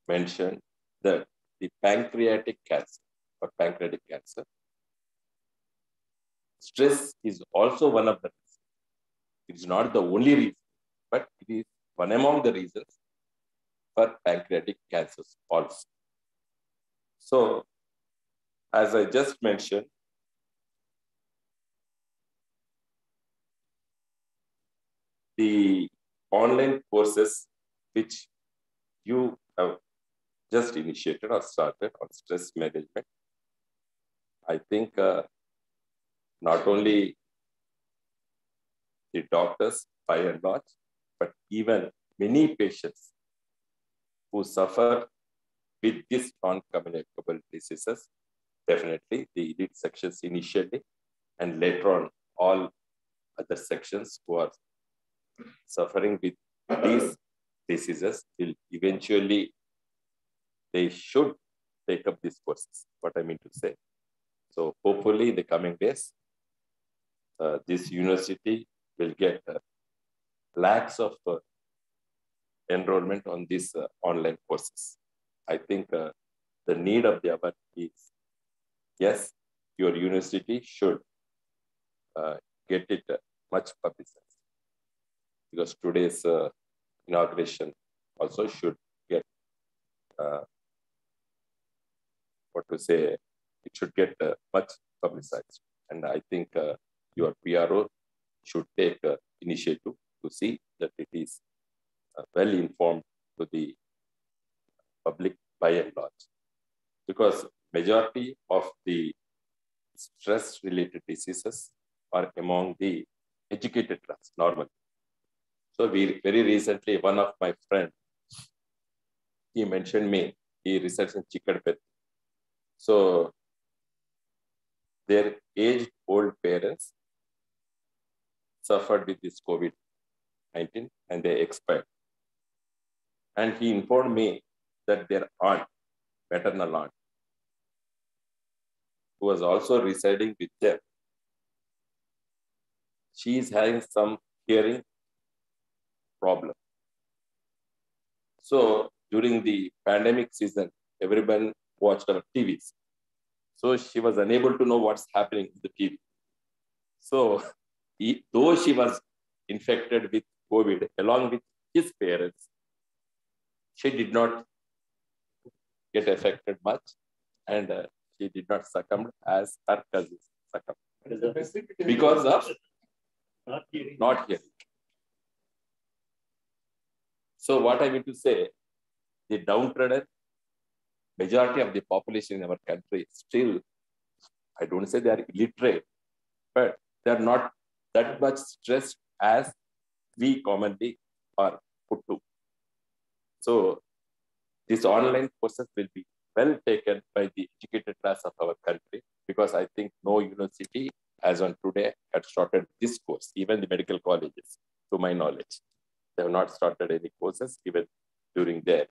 Speaker 10: mentioned that the pancreatic cancer or pancreatic cancer, stress is also one of the reasons. It is not the only reason, but it is one among the reasons for pancreatic cancers also. So, as I just mentioned, the online courses which you have just initiated or started on stress management, I think not only the doctors by and large, but even many patients who suffer with these non-communicable diseases, definitely the elite sections initially, and later on all other sections who are suffering with these diseases will eventually, they should take up these courses, what I mean to say. So hopefully in the coming days, this university will get lakhs of enrollment on these online courses. I think the need of the hour is, yes, your university should get it much publicized, because today's inauguration also should get, what to say, it should get much publicized. And I think your PRO should take initiative to see that it is well informed to the public by and large. Because majority of the stress-related diseases are among the educated class, normally. So very recently, one of my friends, he mentioned me, he resides in Chikadpet. So their aged old parents suffered with this COVID-19 and they expired. And he informed me that their aunt, maternal aunt, who was also residing with them, she is having some hearing problem. So during the pandemic season, everyone watched our TVs. So she was unable to know what's happening in the TV. So though she was infected with COVID along with his parents, she did not get affected much, and she did not succumb as her cousins succumbed because of not hearing. So what I mean to say, the downtrodden majority of the population in our country still, I don't say they are illiterate, but they are not that much stressed as we commonly are put to. So these online courses will be well taken by the educated class of our country, because I think no university as on today had started this course, even the medical colleges, to my knowledge. They have not started any courses even during their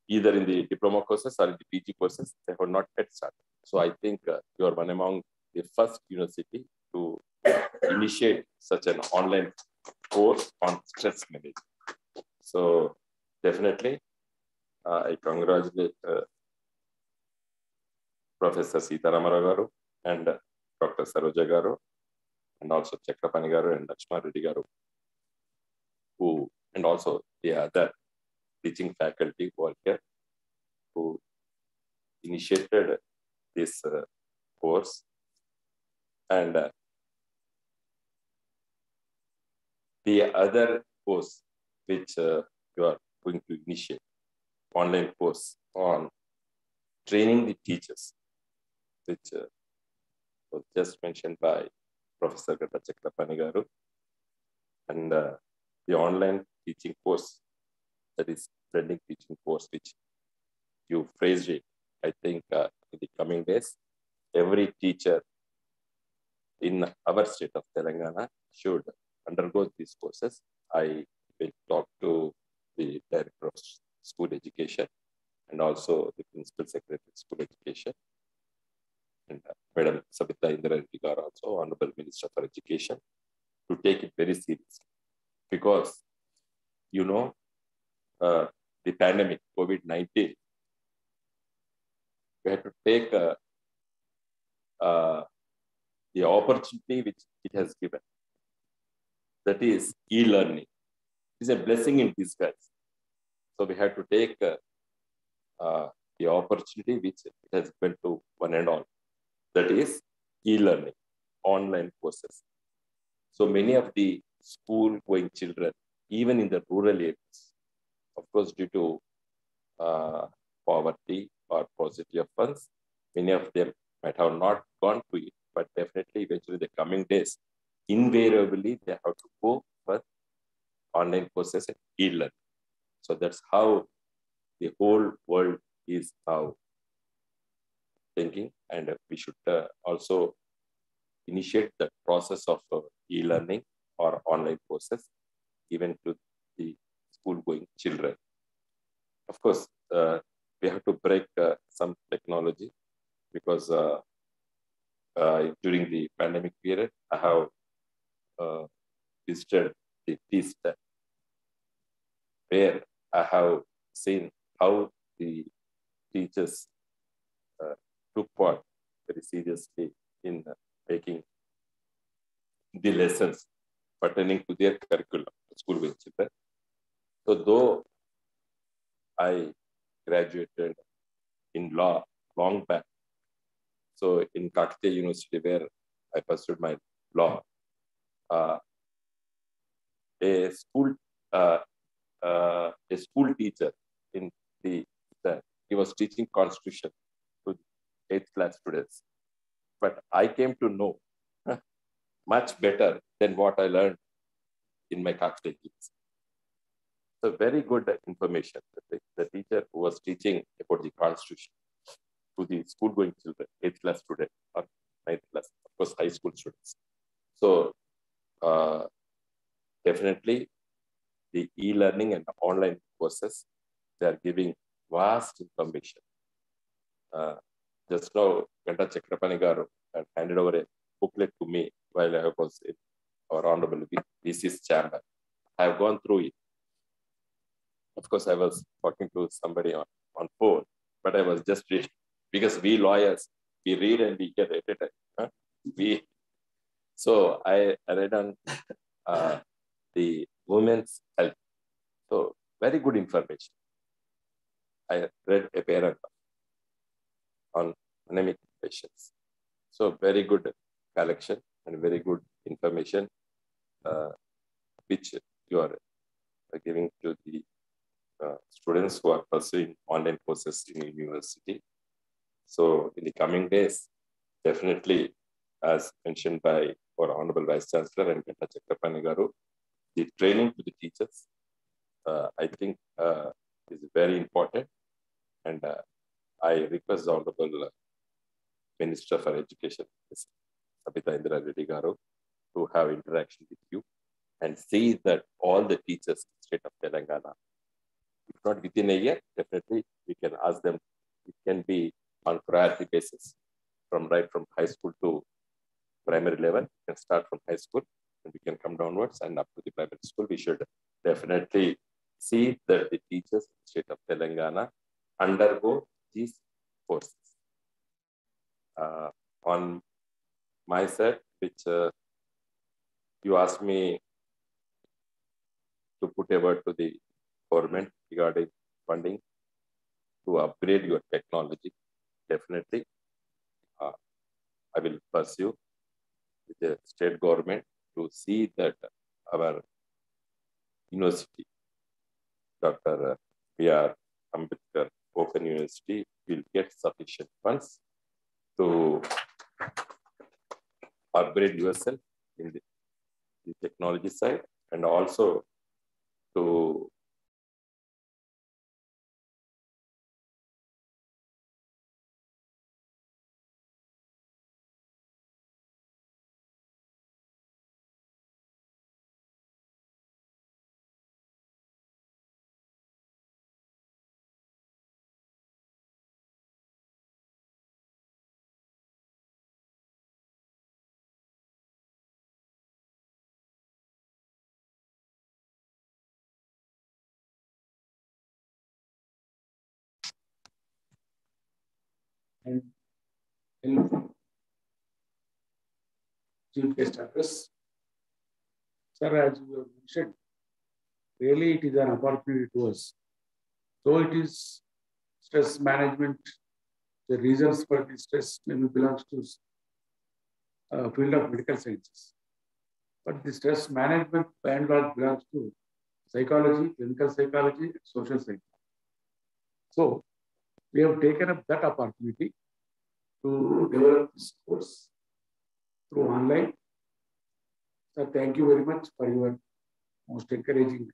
Speaker 10: either in the diploma courses or in the PG courses, they have not yet started. So I think you are one among the first university to initiate such an online course on stress management. So definitely, I congratulate Professor Sitaramara Garu and Dr. Saroja Garu, and also Chakrapani Garu and Lakshma Reddy Garu, who, and also the other teaching faculty who are here, who initiated this course. And the other course which you are going to initiate, online course on training the teachers, which was just mentioned by Professor Gata Chakrapani Garu, and the online teaching course, that is blending teaching course, which you phrased it. I think in the coming days, every teacher in our state of Telangana should undergo these courses. I will talk to the Director of School Education and also the Principal Secretary of School Education, and Madam Sabita Indra Reddy Garu, also Honorable Minister for Education, to take it very seriously. Because, you know, the pandemic, COVID-19, we had to take the opportunity which it has given. That is e-learning. It is a blessing in disguise. So we had to take the opportunity which it has given to one and all. That is e-learning, online courses. So many of the school-going children, even in the rural areas, of course, due to poverty or paucity of funds, many of them might have not gone to it, but definitely eventually the coming days, invariably they have to go for online courses and e-learning. So that's how the whole world is now thinking, and we should also initiate the process of e-learning or online courses even to the school-going children. Of course, we have to break some technology, because during the pandemic period, I have visited the feast where I have seen how the teachers took part very seriously in making the lessons pertaining to their curriculum, school-going children. So though I graduated in law long back, so in Kakatiya University, where I pursued my law, a school teacher in he was teaching Constitution to 8th class students. But I came to know much better than what I learned in my Kakatiya years. So very good information. The teacher who was teaching about the Constitution to the school-going children, 8th class student or 9th class, of course, high school students. So definitely the e-learning and online courses, they are giving vast information. Just now, Gata Chakrapani Garu had handed over a booklet to me while I was in our Honorable VC's chamber. I have gone through it. Of course, I was talking to somebody on phone, but I was just reading, because we lawyers, we read and we get edited. Huh? So I read on the women's health. So very good information. I read a paragraph on anemic patients. So very good collection and very good information, which you are giving to the students who are pursuing online courses in university. So in the coming days, definitely, as mentioned by our Honorable Vice Chancellor and Gata Chakrapani Garu, the training to the teachers, I think is very important. And I request the Honorable Minister for Education, Ms. Sabita Indra Reddy Garu, to have interaction with you and see that all the teachers in the state of Telangana, if not within a year, definitely we can ask them. It can be on priority basis, right from high school to primary level. We can start from high school and we can come downwards, and up to the primary school. We should definitely see that the teachers in the state of Telangana undergo these courses. On my side, which you asked me to put a word to the government regarding funding to upgrade your technology. Definitely, I will pursue with the state government to see that our university, Dr. B.R. Ambedkar Open University, will get sufficient funds to upgrade yourself in the technology side, and also to
Speaker 3: and chief guest address. Sir, as you have mentioned, really it is an opportunity to us. So it is stress management. The reasons for the stress maybe belongs to field of medical sciences. But the stress management by and large belongs to psychology, clinical psychology, and social psychology. So we have taken up that opportunity to develop this course through online. So thank you very much for your most encouraging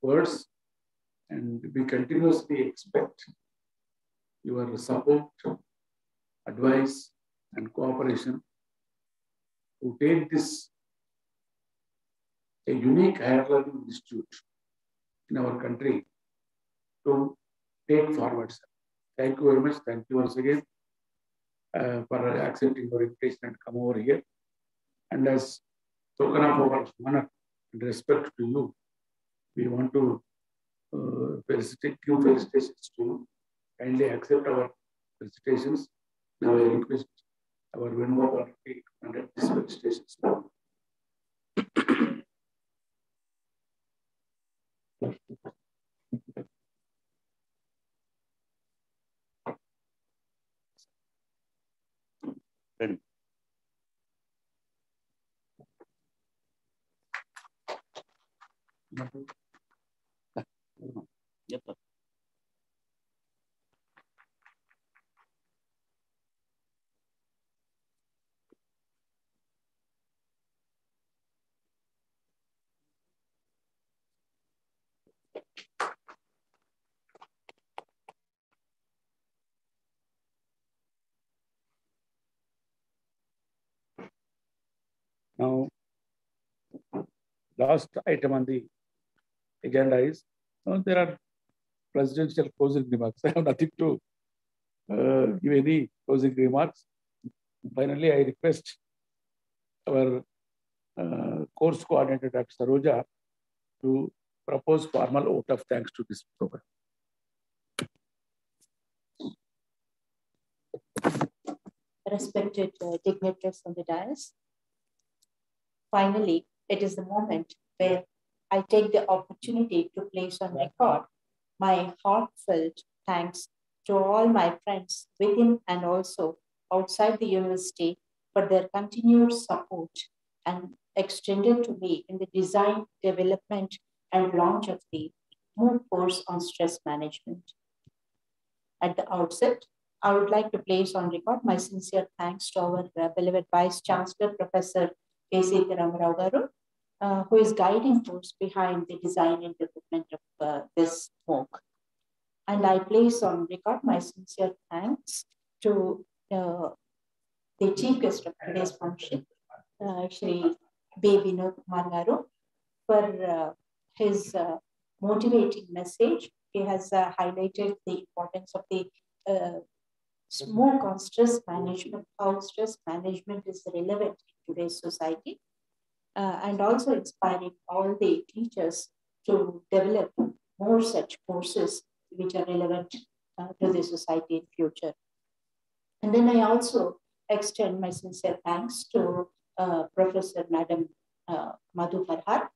Speaker 3: words, and we continuously expect your support, advice, and cooperation to take this a unique higher learning institute in our country to take forward. Sir. Thank you very much. Thank you once again for accepting our invitation and come over here. And as token of our honor and respect to you, we want to felicitate you, felicitations to you. Kindly accept our felicitations. Now I request our Venugopalan to conduct these felicitations. Now, last item on the agenda is, there are presidential closing remarks. I have nothing to give any closing remarks. Finally, I request our course coordinator, Dr. Saroja, to propose formal vote of thanks to this program.
Speaker 4: Respected dignitaries on the dais, finally, it is the moment where I take the opportunity to place on record my heartfelt thanks to all my friends within and also outside the university for their continued support and extended to me in the design, development, and launch of the MOOC course on stress management. At the outset, I would like to place on record my sincere thanks to our beloved Vice Chancellor, Professor K.C. Ramarao Garu, who is guiding force behind the design and development of this MOOC. And I place on record my sincere thanks to the chief guest of today's function, Shri B. Vinod Kumar Garu, for his motivating message. He has highlighted the importance of the MOOC on stress management, how stress management is relevant in today's society, and also inspiring all the teachers to develop more such courses which are relevant to the society in future. And then I also extend my sincere thanks to Professor Madam Madhu Farhar,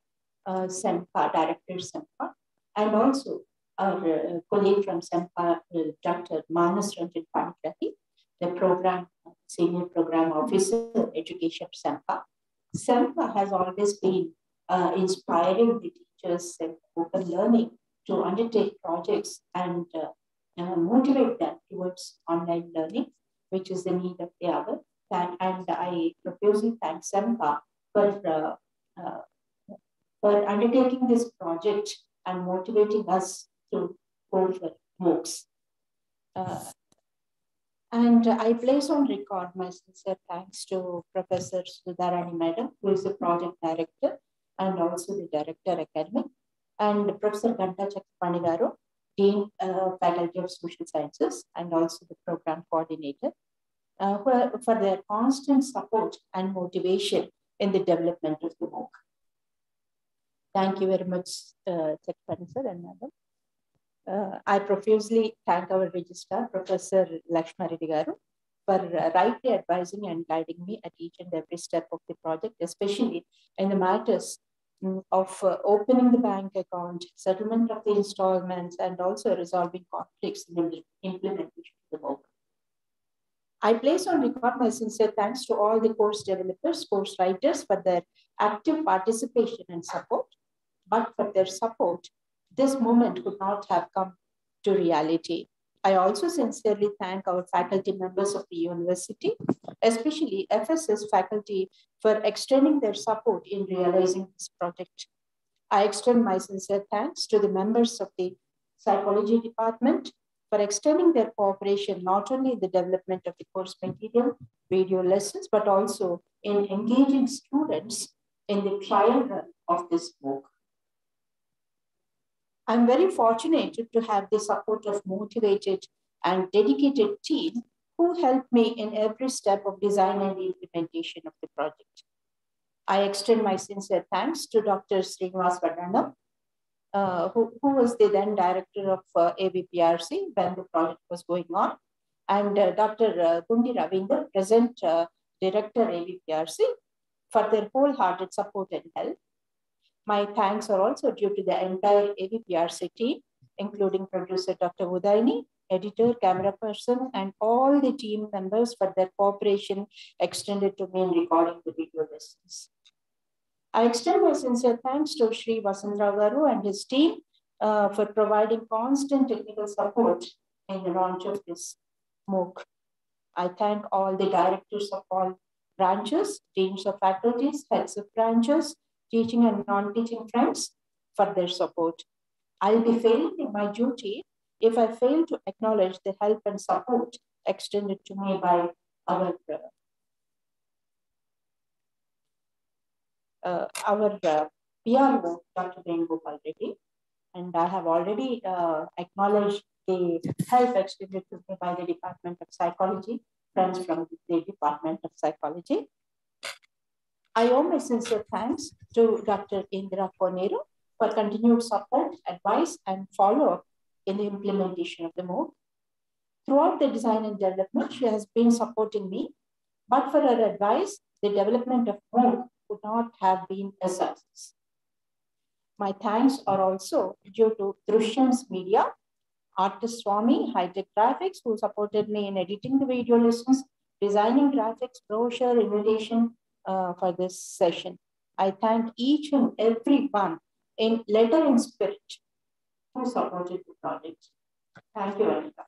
Speaker 4: SEMPA, Director SEMPA, and also our colleague from SEMPA, Dr. Manas Ranjan Panigrahi, the program, senior program officer, education of SEMPA. SEMPA has always been inspiring the teachers in open learning to undertake projects and motivate them towards online learning, which is the need of the hour. And I profusely thank SEMPA for undertaking this project and motivating us to go for MOOCs. And I place on record my sincere thanks to Professor Sudharani Madam, who is the project director and also the director academic, and Professor Ganta Chakapani, Dean Faculty of Social Sciences, and also the program coordinator, for their constant support and motivation in the development of the MOOC. Thank you very much, Chakapani sir and Madam. I profusely thank our registrar, Professor Lakshma Reddy Garu, for rightly advising and guiding me at each and every step of the project, especially in the matters of opening the bank account, settlement of the installments, and also resolving conflicts in the implementation of the MOOC. I place on record my sincere thanks to all the course developers, course writers for their active participation and support. But for their support, this moment could not have come to reality. I also sincerely thank our faculty members of the university, especially FSS faculty, for extending their support in realizing this project. I extend my sincere thanks to the members of the psychology department for extending their cooperation, not only in the development of the course material, video lessons, but also in engaging students in the trial run of this MOOC. I'm very fortunate to have the support of motivated and dedicated team who helped me in every step of design and implementation of the project. I extend my sincere thanks to Dr. Srinivas Vadana, who was the then director of ABPRC when the project was going on, and Dr. Gundi Ravinder, present director ABPRC, for their wholehearted support and help. My thanks are also due to the entire ABPRC team, including producer Dr. Udaini, editor, camera person, and all the team members for their cooperation extended to me in recording the video lessons. I extend my sincere thanks to Sri Vasantrao Garu and his team for providing constant technical support in the launch of this MOOC. I thank all the directors of all branches, deans of faculties, heads of branches, teaching and non-teaching friends for their support. I'll be failing in my duty if I fail to acknowledge the help and support extended to me by our PRO, Dr. Venugopal Reddy. And I have already acknowledged the help extended to me by the Department of Psychology, friends from the Department of Psychology. I owe my sincere thanks to Dr. Indra Ponero for continued support, advice, and follow-up in the implementation of the MOOC. Throughout the design and development, she has been supporting me, but for her advice, the development of MOOC would not have been a success. My thanks are also due to Drushyam's Media, Artist Swami, High Tech Graphics, who supported me in editing the video lessons, designing graphics, brochure, invitation for this session. I thank each and every one in letter and spirit who supported the project. Thank you, Anita.